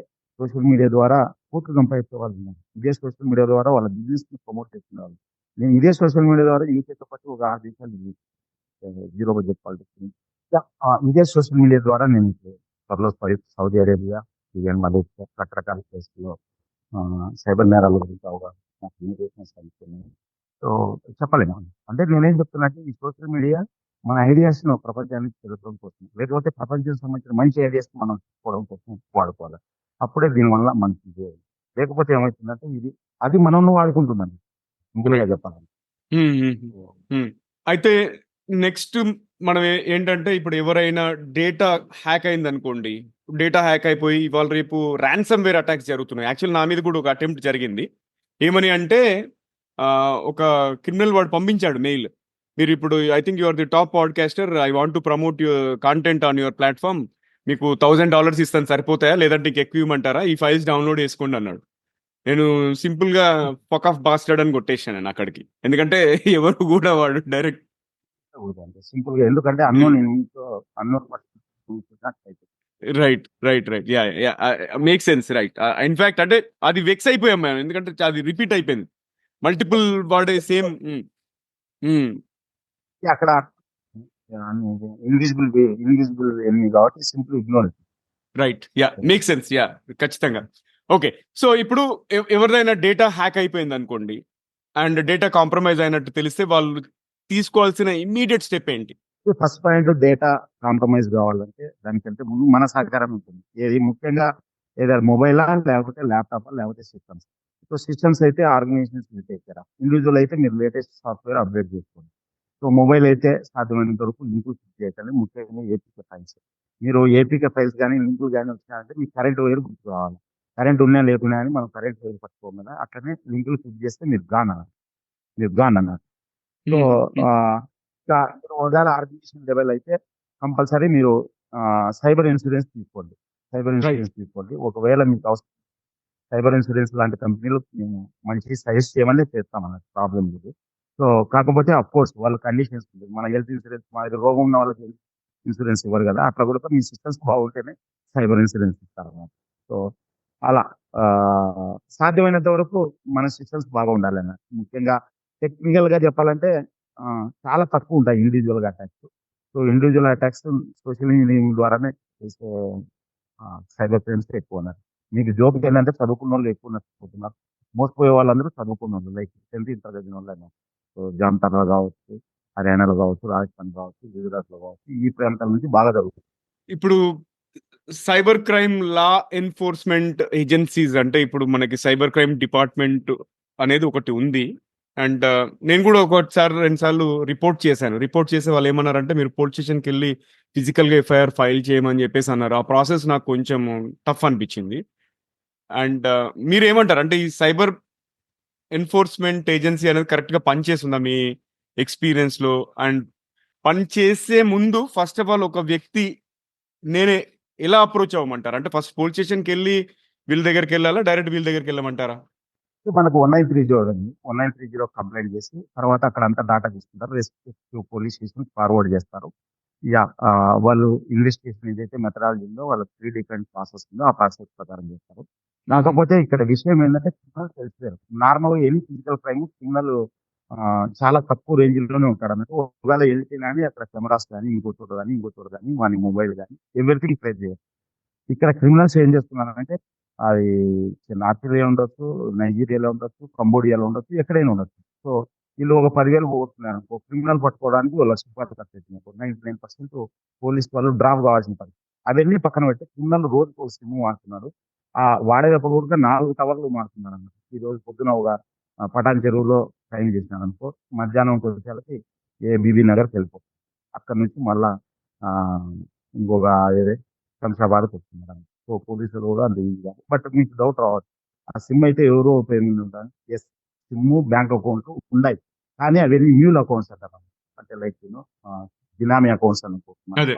సోషల్ మీడియా ద్వారా కోట్లు సంపాదించే వాళ్ళు ఉన్నారు. ఇదే సోషల్ మీడియా ద్వారా వాళ్ళ బిజినెస్ ని ప్రమోట్ చేస్తున్నారు. నేను ఇదే సోషల్ మీడియా ద్వారా యూకేతో పాటు ఒక 6 దేశాలు జీరో బడ్జెట్ పాలిటిక్స్. ఇదే సోషల్ మీడియా ద్వారా నేను త్వరలో సౌదీ అరేబియా, ఈవెన్ మలేషియా రకరకాల ప్లేస్లో సైబర్ నేరాల గురించి అవగాహన నాకు ఇన్విటేషన్స్ అందుతున్నాయి. సో చెప్పలేము. అంటే నేనేం చెప్తున్నా అంటే ఈ సోషల్ మీడియా మన ఐడియాస్ ను ప్రపంచానికి తెలుపడం కోసం, లేకపోతే ప్రపంచం సంబంధించిన మంచి ఐడియాస్ మనం తీసుకోవడం కోసం వాడుకోవాలి. అప్పుడే దీనివల్ల మనకి చేయాలి. లేకపోతే ఏమవుతుందంటే అది మనం వాడుకుంటుందండి. సింపుల్గా చెప్పాలి. అయితే నెక్స్ట్ మనం ఏంటంటే ఇప్పుడు ఎవరైనా డేటా హ్యాక్ అయింది అనుకోండి, డేటా హ్యాక్ అయిపోయి ఇవాళ రేపు ర్యాన్సమ్ వేర్ అటాక్స్ జరుగుతున్నాయి. యాక్చువల్ నా మీద కూడా ఒక అటెంప్ట్ జరిగింది. ఏమని అంటే ఒక క్రిమినల్ వాడు పంపించాడు మెయిల్. మీరు ఇప్పుడు I think your the top podcaster, I want to promote your content on your platform, మీకు $1000 ఇస్తాను సరిపోతాయా, లేదంటే ఇంక ఎక్కువ ఇవ్వమంటారా, ఈ ఫైల్స్ డౌన్లోడ్ చేసుకోండి అన్నాడు. నేను సింపుల్ గా ఫక్ ఆఫ్ బాస్టర్డ్ అని కొట్టేసాను అక్కడికి. ఎందుకంటే ఎవరు కూడా వాడు డైరెక్ట్ సింపుల్ గా, ఎందుకంటే unknown right yeah make sense. Right. In fact అంటే అది వెక్స్ అయిపోయాం మేము, ఎందుకంటే అది రిపీట్ అయిపోయింది మల్టిపుల్ వాడే సేమ్. అక్కడ ఇన్విజిబుల్ ఎనిమి కాబట్టి simple ignore. Right. Yeah make sense. Yeah ఖచ్చితంగా. ఓకే, సో ఇప్పుడు ఎవరిదైనా డేటా హ్యాక్ అయిపోయింది అనుకోండి అండ్ డేటా కాంప్రమైజ్ అయినట్టు తెలిస్తే వాళ్ళు తీసుకోవాల్సిన ఇమ్మీడియట్ స్టెప్ ఏంటి? ఫస్ట్ పాయింట్, డేటా కాంప్రమైజ్ కావాలంటే దానికంటే ముందు మన సహకారం ఉంటుంది. ఏది ముఖ్యంగా ఏదైనా మొబైలా, లేకపోతే ల్యాప్టాప్, లేకపోతే సిస్టమ్స్. సో సిస్టమ్స్ అయితే organisations take care of. Individual అయితే మీరు లేటెస్ట్ సాఫ్ట్వేర్ అప్డేట్ చేసుకోండి. సో మొబైల్ అయితే సాధ్యమైనంత వరకు లింక్ చేయకండి, ముఖ్యంగా ఏపీ ఫైల్స్. మీరు ఏపీకే ఫైల్స్ కానీ లింకులు కానీ వచ్చినాయంటే మీకు కరెంట్ వైర్ గుర్తు రావాలి. కరెంట్ ఉన్నా లేకున్నా అని మనం కరెంట్ వైర్ పట్టుకోం కదా, అట్లనే లింకులు క్లిక్ చేస్తే మీరు గాన్ అన్నారు. సో ఇంకా మీరు ఒకవేళ ఆర్గనైజేషన్ లెవెల్ అయితే కంపల్సరీ మీరు సైబర్ ఇన్సూరెన్స్ తీసుకోండి. ఒకవేళ మీకు అవసరం సైబర్ ఇన్సూరెన్స్ లాంటి కంపెనీలు మేము మంచి సజెస్ట్ చేయమని చేస్తాం అన్నట్టు, ప్రాబ్లం లేదు. సో కాకపోతే అఫ్ కోర్స్ వాళ్ళ కండిషన్స్ ఉంటుంది. మన హెల్త్ ఇన్సూరెన్స్, మన దగ్గర రోగం ఉన్న వాళ్ళకి హెల్త్ ఇన్సూరెన్స్ ఇవ్వరు కదా, అట్లా కూడా మీ సిస్టమ్స్ బాగుంటేనే సైబర్ ఇన్సూరెన్స్ ఇస్తారన్నమాట. సో అలా సాధ్యమైనంత వరకు మన సిస్టమ్స్ బాగా ఉండాలన్నమాట. ముఖ్యంగా టెక్నికల్ గా చెప్పాలంటే చాలా తక్కువ ఉంటాయి ఇండివిజువల్ గా attacks. So individual attacks social engineering ద్వారానే చేసే సైబర్ క్రైమ్స్ ఎక్కువ ఉన్నారు. మీకు జోక్ ఏంటంటే చదువుకున్న వాళ్ళు ఎక్కువ నష్టపోతున్నారు. మోసపోయే వాళ్ళందరూ చదువుకున్న వాళ్ళు, లైక్ 10th ఇంటర్ చదివిన వాళ్ళైనా. సో జామ్తారా కావచ్చు, హర్యానాలో కావచ్చు, రాజస్థాన్ కావచ్చు, గుజరాత్ లో కావచ్చు, ఈ ప్రాంతాల నుంచి బాగా జరుగుతుంది. ఇప్పుడు cyber crime law enforcement agencies అంటే ఇప్పుడు మనకి సైబర్ క్రైమ్ డిపార్ట్మెంట్ అనేది ఒకటి ఉంది. అండ్ నేను కూడా ఒకసారి 2 సార్లు రిపోర్ట్ చేశాను. రిపోర్ట్ చేసే వాళ్ళు ఏమన్నారంటే మీరు పోలీస్ స్టేషన్కి వెళ్ళి ఫిజికల్గా ఎఫ్ఐఆర్ ఫైల్ చేయమని చెప్పేసి అన్నారు. ఆ ప్రాసెస్ నాకు కొంచెం టఫ్ అనిపించింది. అండ్ మీరు ఏమంటారు అంటే ఈ సైబర్ ఎన్ఫోర్స్మెంట్ ఏజెన్సీ అనేది కరెక్ట్గా పనిచేస్తుందా మీ ఎక్స్పీరియన్స్లో? అండ్ పని చేసే ముందు ఫస్ట్ ఆఫ్ ఆల్ ఒక వ్యక్తి నేనే ఎలా అప్రోచ్ అవ్వమంటారు? అంటే ఫస్ట్ పోలీస్ స్టేషన్కి వెళ్ళి వీళ్ళ దగ్గరికి వెళ్ళాలా, డైరెక్ట్ వీళ్ళ దగ్గరికి వెళ్ళమంటారా? సో మనకు 1930 ఉంది. 1930 కంప్లైంట్ చేసి తర్వాత అక్కడ అంతా డేటా తీసుకుంటారు, రెస్పెక్టివ్ పోలీస్ స్టేషన్ ఫార్వర్డ్ చేస్తారు. యా వాళ్ళు ఇన్వెస్టిగేషన్ ఏదైతే మెథడాలజీ ఉందో వాళ్ళ 3 డిఫరెంట్ ప్రాసెస్ ఉందో ఆ ప్రాసెస్ ప్రకారం చేస్తారు. కాకపోతే ఇక్కడ విషయం ఏంటంటే క్రిమినల్ తెలిసిపోయారు. నార్మల్ గా ఎనీ ఫిజికల్ క్రైమ్ క్రిమినల్ చాలా తక్కువ రేంజ్ లోనే ఉంటాడు అన్నట్టు. ఒకవేళ వెళ్తే కానీ అక్కడ కెమెరాస్ కానీ ఇంకో చోట కానీ వాని మొబైల్ కానీ ఎవ్రీథింగ్ ట్రేస్ చేయరు. ఇక్కడ క్రిమినల్స్ ఏం చేస్తున్నారంటే అది నార్త్ ఇండియా ఉండొచ్చు, నైజీరియాలో ఉండొచ్చు, కంబోడియాలో ఉండొచ్చు, ఎక్కడైనా ఉండొచ్చు. సో వీళ్ళు ఒక 10,000 పోగొట్టున్నారు అనుకో, క్రిమినల్ పట్టుకోవడానికి వాళ్ళు ₹1,00,000 ఖర్చు అవుతుంది. 99% పోలీస్ వాళ్ళు డ్రాప్ కావాల్సిన పని. అవన్నీ పక్కన పెట్టి క్రిమినల్ రోజుకు ఒక సిమ్ వాడుతున్నారు. వాడేటప్పుడు కూడా 4 టవర్లు మారుతున్నారు అన్నమాట. ఈ రోజు పొద్దున ఒక పటాన్ చెరువులో ట్రైన్ చేసినారు అనుకో, మధ్యాహ్నం వచ్చేసరికి బీబీ నగర్కి వెళ్ళిపోతుంది. అక్కడ నుంచి మళ్ళా ఆ, ఇంకొక ఏదే శంషాబాద్కి వస్తున్నారు. సో పోలీసులు కూడా అంత ఈజీగా, బట్ మీకు డౌట్ రావచ్చు, ఆ సిమ్ అయితే ఎవరో పేరు మీద ఉంటారు. ఎస్, సిమ్ బ్యాంక్ అకౌంట్ ఉన్నాయి, కానీ అవన్నీ న్యూల్ అకౌంట్స్ అంటారు. అంటే లైక్ బినామీ అకౌంట్స్ అనుకో, అదే.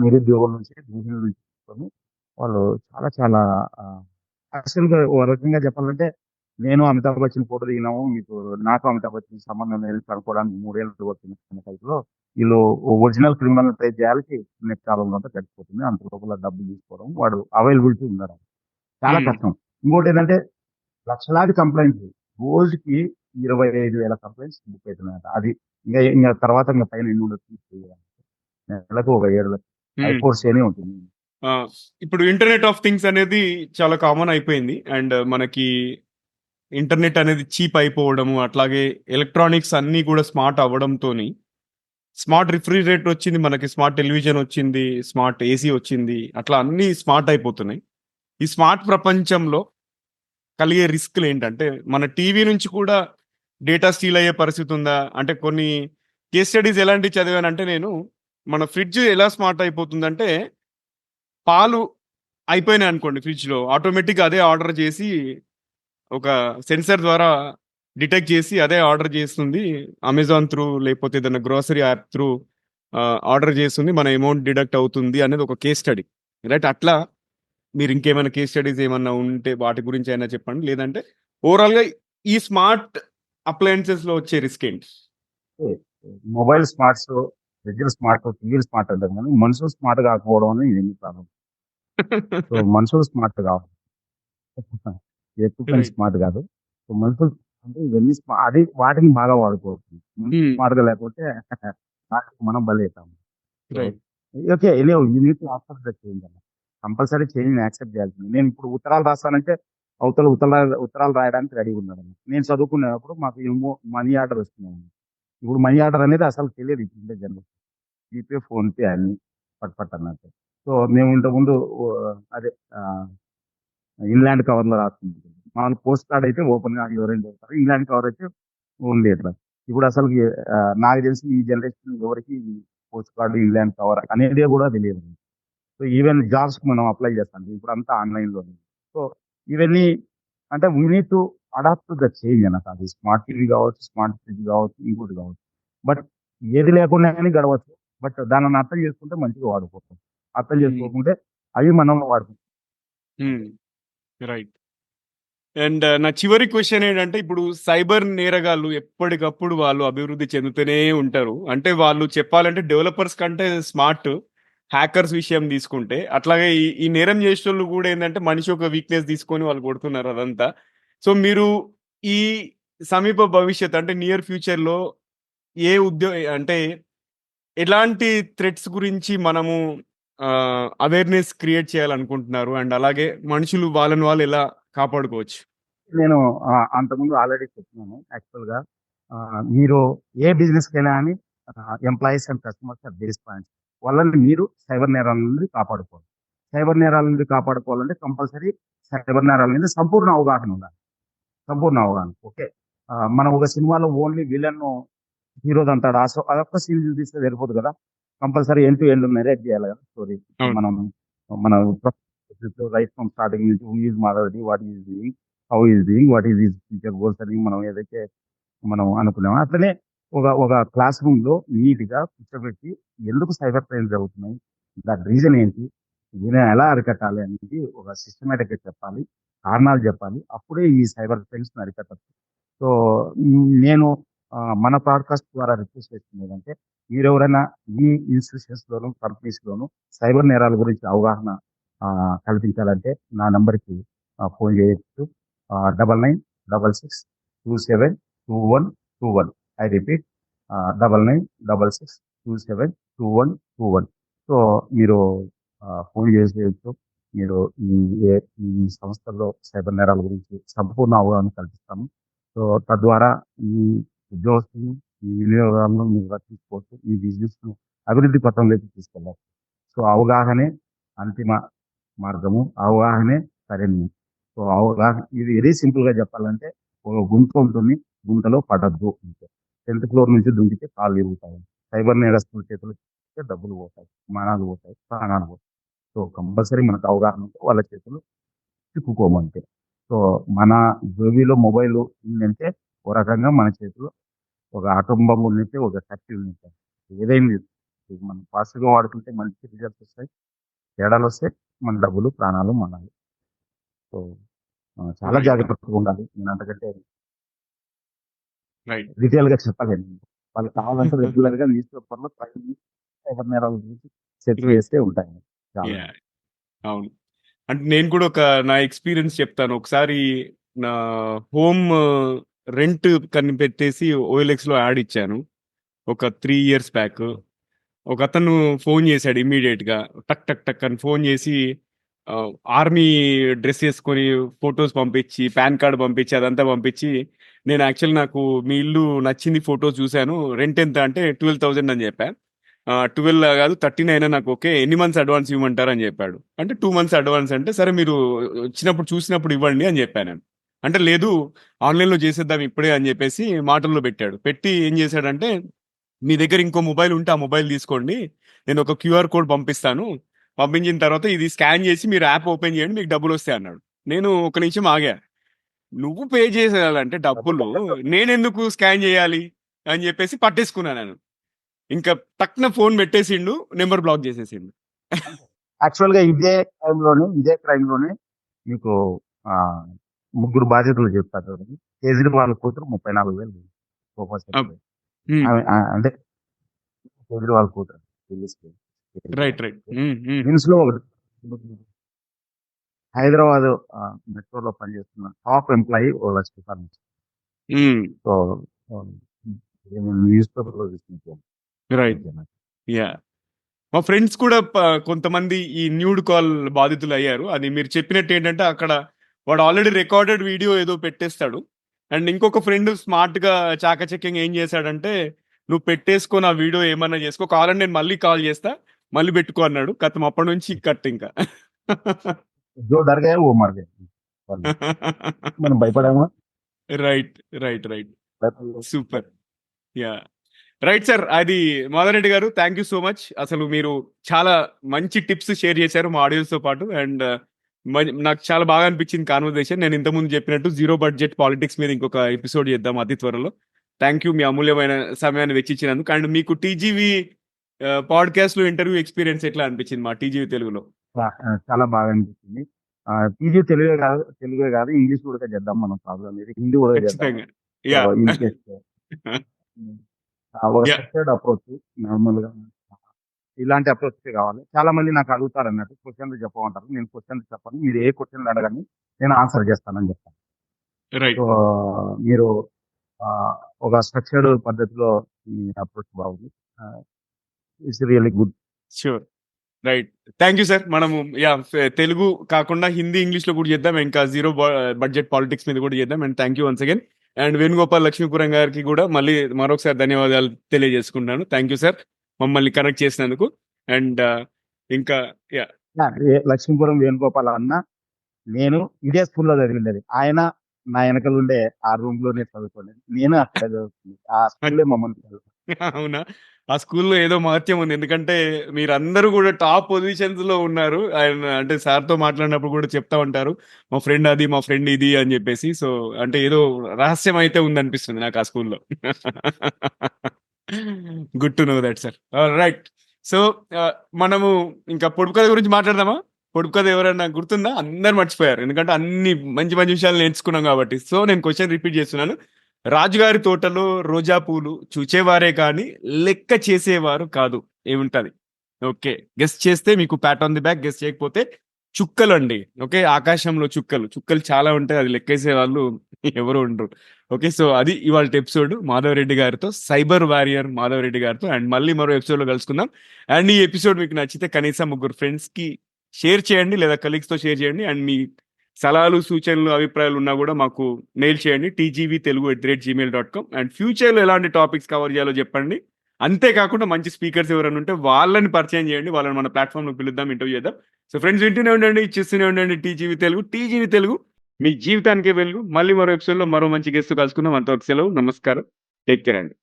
నిరుద్యోగం నుంచి నిధులు తీసుకొని వాళ్ళు చాలా చాలా యాక్చువల్గా ఓ రకంగా చెప్పాలంటే నేను అమితాబ్ బచ్చన్ ఫోటో దిగినాము, మీకు నాకు అమితాబ్ బచ్చన్ సంబంధం లేదు కనుక్కోవడానికి 3 ఏళ్ళు పడుతున్న టైప్లో వీళ్ళు ఒరిజినల్ క్రిమినల్ ట్రై చేయాలి. నెక్స్ట్ కాలంలో అంతా గడిచిపోతుంది. అంత లోపల డబ్బులు తీసుకోవడం, వాడు అవైలబిలిటీ ఉండడం చాలా కష్టం. ఇంకోటి ఏంటంటే లక్షలాది కంప్లైంట్స్, రోజుకి 25,000 కంప్లైంట్స్ బుక్ అవుతున్నాయట. అది ఇంకా తర్వాత ఇంకా పైన ఎన్ని ఉండొచ్చు, నెలకు ఒక 7 లక్షలు హైకోర్స్ అనే ఉంటుంది. ఇప్పుడు ఇంటర్నెట్ ఆఫ్ థింగ్స్ అనేది చాలా కామన్ అయిపోయింది. అండ్ మనకి ఇంటర్నెట్ అనేది చీప్ అయిపోవడము, అట్లాగే ఎలక్ట్రానిక్స్ అన్నీ కూడా స్మార్ట్ అవ్వడంతోని స్మార్ట్ రిఫ్రిజిరేటర్ వచ్చింది, మనకి స్మార్ట్ టెలివిజన్ వచ్చింది, స్మార్ట్ ఏసీ వచ్చింది, అట్లా అన్నీ స్మార్ట్ అయిపోతున్నాయి. ఈ స్మార్ట్ ప్రపంచంలో కలిగే రిస్క్లు ఏంటంటే మన టీవీ నుంచి కూడా డేటా స్టీల్ అయ్యే పరిస్థితి ఉందా? అంటే కొన్ని కేస్ స్టడీస్ ఎలాంటివి చదివానంటే నేను, మన ఫ్రిడ్జ్ ఎలా స్మార్ట్ అయిపోతుందంటే పాలు అయిపోయినాయి అనుకోండి ఫ్రిడ్జ్లో, ఆటోమేటిక్గా అదే ఆర్డర్ చేసి ఒక సెన్సర్ ద్వారా డిటెక్ట్ చేసి అదే ఆర్డర్ చేస్తుంది. అమెజాన్ త్రూ లేకపోతే ఏదైనా గ్రోసరీ యాప్ త్రూ ఆర్డర్ చేస్తుంది, మన అమౌంట్ డిడక్ట్ అవుతుంది అనేది ఒక కేస్ స్టడీ, రైట్? అట్లా మీరు ఇంకేమైనా కేస్ స్టడీస్ ఏమన్నా ఉంటే వాటి గురించి అయినా చెప్పండి. లేదంటే ఓవరాల్గా ఈ స్మార్ట్ అప్లయన్సెస్లో వచ్చే రిస్క్ ఏంటి? మొబైల్ స్మార్ట్స్, ఫ్రిడ్జ్ స్మార్ట్, టీవీలు స్మార్ట్ అంటారు, కానీ మనుషులు స్మార్ట్ కాకపోవడం అనేది ఇది ప్రాబ్లం. సో మనుషులు స్మార్ట్ కావాలి, ఎక్విప్మెంట్ స్మార్ట్ కాదు. సో మనుషులు అంటే ఇవన్నీ అది వాటిని బాగా వాడుకోవచ్చు. స్మార్ట్ గా లేకపోతే మనం బలవుతాము. Okay, you need accept the change అన్న, కంపల్సరీ చేంజ్ యాక్సెప్ట్ చేయాల్సింది. నేను ఇప్పుడు ఉత్తరాలు రాస్తానంటే అవతల ఉత్తరాలు రాయడానికి రెడీగా ఉన్నాడు. నేను చదువుకునేటప్పుడు మాకు మనీ ఆర్డర్ వస్తున్నాను. ఇప్పుడు మనీ ఆర్డర్ అనేది అసలు తెలియదు ఇప్పుడు జనరల్, జీపే, ఫోన్పే అని పట్ అన్నట్టు. సో మేము ఇంతకుముందు అదే ఇన్లాండ్ కవర్ లో రాస్తుంది. మన పోస్ట్ కార్డ్ అయితే ఓపెన్ గా ఎవరైనా చేస్తారు, ఇన్లాండ్ కవర్ అయితే ఓన్లీ ఎట్లా. ఇప్పుడు అసలు నాకు తెలిసి ఈ జనరేషన్ ఎవరికి పోస్ట్ కార్డు ఇన్లాండ్ కవర్ అనేది కూడా తెలియదు. సో ఈవెన్ జాబ్స్ మనం అప్లై చేస్తాం ఇప్పుడు అంతా ఆన్లైన్లో. సో ఇవన్నీ అంటే we need to adapt to the change అన్నమాట. అది స్మార్ట్ టీవీ కావచ్చు, స్మార్ట్ ఫ్రిడ్జ్ కావచ్చు, ఇంకోటి కావచ్చు. బట్ ఏది లేకుండా కానీ గడవచ్చు. బట్ దానిని అర్థం చేసుకుంటే మంచిగా వాడుకోవచ్చు. అర్థం చేసుకోకుంటే అవి మనం వాడుకుంటాం. రైట్. అండ్ నా చివరి క్వశ్చన్ ఏంటంటే ఇప్పుడు సైబర్ నేరగాళ్ళు ఎప్పటికప్పుడు వాళ్ళు అభివృద్ధి చెందుతూనే ఉంటారు. అంటే వాళ్ళు చెప్పాలంటే డెవలపర్స్ కంటే స్మార్ట్ హ్యాకర్స్ విషయం తీసుకుంటే. అట్లాగే ఈ నేరం చేసేటోళ్ళు కూడా ఏంటంటే మనిషి ఒక వీక్నెస్ తీసుకొని వాళ్ళు కొడుతున్నారు అదంతా. సో మీరు ఈ సమీప భవిష్యత్ అంటే నియర్ ఫ్యూచర్లో ఏ అంటే ఎలాంటి థ్రెట్స్ గురించి మనము అవేర్నెస్ క్రియేట్ చేయాలనుకుంటున్నారు? అండ్ అలాగే మనుషులు వాళ్ళని వాళ్ళు ఎలా కాపాడుకోవచ్చు? నేను అంతకుముందు ఆల్రెడీ చెప్తున్నాను. యాక్చువల్గా మీరు ఏ బిజినెస్కి అయినా అని employees and customers are base points. వాళ్ళని మీరు సైబర్ నేరాల నుండి కాపాడుకోవాలి. సైబర్ నేరాల నుండి కాపాడుకోవాలంటే కంపల్సరీ సైబర్ నేరాల మీద సంపూర్ణ అవగాహన ఉండాలి. సంపూర్ణ అవగాహన. ఓకే. మనం ఒక సినిమాలో ఓన్లీ విలన్ హీరోది అంటాడు. అదొక్క సీన్ చూపిస్తే సరిపోదు కదా. Compulsory end to end narrate చేయాలి కదా స్టోరీ. మనం మన రైట్ ఫ్రమ్ స్టార్టింగ్ నుంచి who is Madhav Reddy, what is doing, how is doing, what is future goals అని మనం ఏదైతే మనం అనుకున్నామో అట్లనే ఒక క్లాస్ రూమ్ లో నీట్ గా కూర్చోబెట్టి ఎందుకు సైబర్ క్రైమ్ జరుగుతున్నాయి, దాని రీజన్ ఏంటి, దీన్ని ఎలా అరికట్టాలి అనేది ఒక సిస్టమేటిక్ గా చెప్పాలి, కారణాలు చెప్పాలి. అప్పుడే ఈ సైబర్ క్రైమ్స్ అరికట్టచ్చు. సో నేను మన పాడ్కాస్ట్ ద్వారా రిక్వెస్ట్ చేస్తుంది ఏంటంటే మీరు ఎవరైనా ఈ ఇన్స్టిట్యూషన్స్ లోను కంపెనీస్ లోను సైబర్ నేరాల గురించి అవగాహన కల్పించాలంటే నా నంబర్కి ఫోన్ చేయొచ్చు. 9966272121. I repeat 9966272121. సో మీరు ఫోన్ చేసేయచ్చు. మీరు ఈ సంస్థల్లో సైబర్ నేరాల గురించి సంపూర్ణ అవగాహన కల్పిస్తాము. సో తద్వారా ఈ ఉద్యోగస్తులు, ఈ వినియోగాలను మీరు రక్షించుకోవచ్చు. ఈ బిజినెస్ ను అభివృద్ధి పథంలోకి తీసుకెళ్ళాలి. సో అవగాహనే అంతిమ మార్గము, అవగాహనే సరైనది. సో అవగాహన ఇది వెరీ సింపుల్ గా చెప్పాలంటే ఒక గుంట ఉంటుంది, గుంటలో పడద్దు అంతే. 10th ఫ్లోర్ నుంచి దుంకితే కాళ్ళు విరుగుతాయి. సైబర్ నేరస్తుల చేతులు డబ్బులు పోతాయి, మానాలు పోతాయి, ప్రాణాలు పోతాయి. సో కంపల్సరీ మనకు అవగాహన ఉంటే వాళ్ళ చేతులు చిక్కుకోమంతే. సో మన జోబీలో మొబైల్ ఉందంటే ఓ రకంగా మన చేతిలో ఒక ఆటం బాంబు ఉన్నట్టే, ఒక కత్తి ఉన్నట్టే. ఏదైనా లేదు. ఇది మనం పాజిటివ్గా వాడుకుంటే మంచి రిజల్ట్స్ వస్తాయి. తేడాలు వస్తే మన డబ్బులు, ప్రాణాలు మనాలి. సో చాలా జాగ్రత్తగా ఉండాలి. నేను అంతకంటే డీటెయిల్ గా చెప్పలేను. వాళ్ళు కావాలంటే రెగ్యులర్ గా న్యూస్ పేపర్ లో సైబర్ నేరాల గురించి సెటిల్ వేస్తే ఉంటాయి. అవును. అంటే నేను కూడా ఒక నా ఎక్స్పీరియన్స్ చెప్తాను. ఒకసారి నా హోమ్ రెంట్ పెట్టేసి OLX లో యాడ్ ఇచ్చాను ఒక 3 years బ్యాక్. ఒక అతను ఫోన్ చేశాడు ఇమ్మీడియట్ గా, టక్ టక్ టక్ అని ఫోన్ చేసి ఆర్మీ డ్రెస్ వేసుకొని ఫొటోస్ పంపించి, పాన్ కార్డ్ పంపించి, అదంతా పంపించి, నేను యాక్చువల్ నాకు మీ ఇల్లు నచ్చింది, ఫొటోస్ చూశాను, రెంట్ ఎంత అంటే 12,000 అని చెప్పా. 12 కాదు 39 నాకు ఓకే, ఎన్ని మంత్స్ అడ్వాన్స్ ఇవ్వమంటారు అని చెప్పాడు. అంటే 2 months అడ్వాన్స్. అంటే సరే మీరు వచ్చినప్పుడు చూసినప్పుడు ఇవ్వండి అని చెప్పాను నేను. అంటే లేదు ఆన్లైన్లో చేసేద్దాం ఇప్పుడే అని చెప్పేసి మాటల్లో పెట్టాడు. పెట్టి ఏం చేశాడంటే మీ దగ్గర ఇంకో మొబైల్ ఉంటే ఆ మొబైల్ తీసుకోండి, నేను ఒక QR కోడ్ పంపిస్తాను, పంపించిన తర్వాత ఇది స్కాన్ చేసి మీరు యాప్ ఓపెన్ చేయండి, మీకు డబ్బులు వస్తాయి అన్నాడు. నేను ఒక నిమిషం ఆగా, నువ్వు పే చేసేయాలంటే డబ్బులు నేనెందుకు స్కాన్ చేయాలి అని చెప్పేసి పట్టేసుకున్నాను నేను. ఇంకా తక్కువ ఫోన్ పెట్టేసిండు, నెంబర్ బ్లాక్ చేసేసిండు. యాక్చువల్ గా ఇదే క్రైమ్ లోనే మీకు 3 బాధ్యతలు చెప్తారు. కేజ్రీవాల్ కూతురు 34,000 అంటే కేజ్రీవాల్ కూతురు మీన్స్ లో ఒకటి. హైదరాబాద్ మెట్రోలో పనిచేస్తున్న టాప్ ఎంప్లాయీ 1,00,000 రూపాయలు. సో న్యూస్ పేపర్ లో తీసుకుంటాను. రైట్. యా, మా ఫ్రెండ్స్ కూడా కొంతమంది ఈ న్యూడ్ కాల్ బాధితులు అయ్యారు. అది మీరు చెప్పినట్టు ఏంటంటే అక్కడ వాడు ఆల్రెడీ రికార్డెడ్ వీడియో ఏదో పెట్టేస్తాడు. అండ్ ఇంకొక ఫ్రెండ్ స్మార్ట్ గా చాకచక్యంగా ఏం చేశాడంటే, నువ్వు పెట్టేసుకో, నా వీడియో ఏమన్నా చేసుకో, కావాలని నేను మళ్ళీ కాల్ చేస్తా, మళ్ళీ పెట్టుకో అన్నాడు. కథం అప్పటి నుంచి కట్ ఇంకా. మనం భయపడామా? Right. Super. Yeah, right sir. అది మాధవరెడ్డి గారు, థ్యాంక్ యూ సో మచ్. అసలు మీరు చాలా మంచి టిప్స్ షేర్ చేశారు మా ఆడియన్స్‌తో పాటు. అండ్ నాకు చాలా బాగా అనిపించింది కాన్వర్జేషన్. నేను ఇంతకుముందు చెప్పినట్టు జీరో బడ్జెట్ పాలిటిక్స్ మీద ఇంకొక ఎపిసోడ్ చేద్దాం అతి త్వరలో. థ్యాంక్ యూ మీ అమూల్యమైన సమయాన్ని వెచ్చించినందుకు. అండ్ మీకు టీజీవీ పాడ్‌కాస్ట్‌లో ఇంటర్వ్యూ ఎక్స్‌పీరియన్స్ ఎట్లా అనిపించింది మా టీజీవీ తెలుగులో? చాలా బాగా అనిపించింది. పీజీ తెలుగే కాదు ఇంగ్లీష్ కూడా చేద్దాం మనం ప్రాబ్లం లేదు. హిందీ కూడా చేద్దాం. ఖచ్చితంగా. So, yeah! ఇన్ కేస్ ఒక యాహ్! స్ట్రక్చర్డ్ అప్రోచ్ నార్మల్‌గా ఇలాంటి అప్రోచ్ కావాలి. చాలా మంది నాకు అడుగుతారు అన్నట్టు క్వెషన్లు చెప్పమంటారు. నేను క్వెషన్లు చెప్పను. మీరు ఏ క్వెషన్లు అడగండి నేను ఆన్సర్ చేస్తానని చెప్తాను. రైట్. సో మీరు ఒక స్ట్రక్చర్డ్ పద్ధతిలో మీ అప్రోచ్ బాగుంది. It's really good. Sure. Right. Thank you sir. మనము తెలుగు కాకుండా హిందీ, ఇంగ్లీష్‌లో కూడా చేద్దాం. ఇంకా జీరో బడ్జెట్ పాలిటిక్స్ మీద కూడా చేద్దాం. And thank you once again. And Venugopal Lakshmipuram గారికి కూడా మళ్ళీ మరొకసారి ధన్యవాదాలు తెలియజేసుకుంటున్నాను. థ్యాంక్ యూ సార్ మమ్మల్ని కనెక్ట్ చేసినందుకు. అండ్ ఇంకా యాహ్! లక్ష్మీపురం వేణుగోపాల్ అన్న నేను ఇదే స్కూల్లో చదివిండేది. ఆయన నా వెనకాల ఉండే ఆ రూమ్ లోనే చదువుకోలేదు. నేను అక్కడ చదువుతుంది. ఆ స్కూలే మమ్మల్ని అవునా? ఆ స్కూల్‌లో ఏదో మహత్యం ఉంది. ఎందుకంటే మీరందరూ కూడా టాప్ పొజిషన్స్‌లో ఉన్నారు. ఆయన అంటే సార్‌తో మాట్లాడినప్పుడు కూడా చెప్తా ఉంటారు. మా ఫ్రెండ్ అది, మా ఫ్రెండ్ ఇది అని చెప్పేసి. సో, అంటే ఏదో రహస్యం అయితే ఉందనిపిస్తుంది నాకు ఆ స్కూల్‌లో. Good to know that sir. Alright. So, మనము ఇంకా పొడుపు కథ గురించి మాట్లాడదామా? పొడుపు కథ ఎవరైనా గుర్తుందా? అందరూ మర్చిపోయారు. ఎందుకంటే అన్ని మంచి మంచి విషయాలు నేర్చుకున్నాం కాబట్టి. సో, నేను క్వెషన్ రిపీట్ చేస్తున్నాను. రాజుగారి తోటలో రోజా పూలు చూచేవారే కానీ లెక్క చేసేవారు కాదు. ఏముంటది? ఓకే. గెస్ చేస్తే మీకు Pat on the back. Guess చేయకపోతే చుక్కలు అండి. ఓకే. ఆకాశంలో చుక్కలు. చుక్కలు చాలా ఉంటాయి. అది లెక్కేసే వాళ్ళు ఎవరు ఉండరు. ఓకే. సో, అది ఇవాల్టి ఎపిసోడ్ మాధవరెడ్డి గారితో, సైబర్ వారియర్ మాధవరెడ్డి గారితో. అండ్ మళ్ళీ మరో ఎపిసోడ్‌లో కలుసుకుందాం. అండ్ ఈ ఎపిసోడ్ మీకు నచ్చితే కనీసం ముగ్గురు ఫ్రెండ్స్‌కి షేర్ చేయండి. లేదా కలీగ్స్‌తో షేర్ చేయండి. అండ్ మీ సలహాలు, సూచనలు, అభిప్రాయాలు ఉన్నా కూడా మాకు మెయిల్ చేయండి. tgvtelugu@gmail.com. అండ్ ఫ్యూచర్‌లో ఎలాంటి టాపిక్స్ కవర్ చేయాలో చెప్పండి. అంతేకాకుండా మంచి స్పీకర్స్ ఎవరైనా ఉంటే వాళ్ళని పరిచయం చేయండి. వాళ్ళని మన ప్లాట్‌ఫామ్‌లోకి పిలుద్దాం, ఇంటర్వ్యూ చేద్దాం. సో ఫ్రెండ్స్, వింటూనే ఉండండి, చూస్తూనే ఉండండి టీజీవీ తెలుగు. టీజీవీ తెలుగు మీ జీవితానికే వెలుగు. మళ్ళీ మరో ఎపిసోడ్‌లో మరో మంచి గెస్ట్‌తో కలుసుకుందాం. అంతవరకు సెలవు. నమస్కారం. టేక్ కేర్ అండి.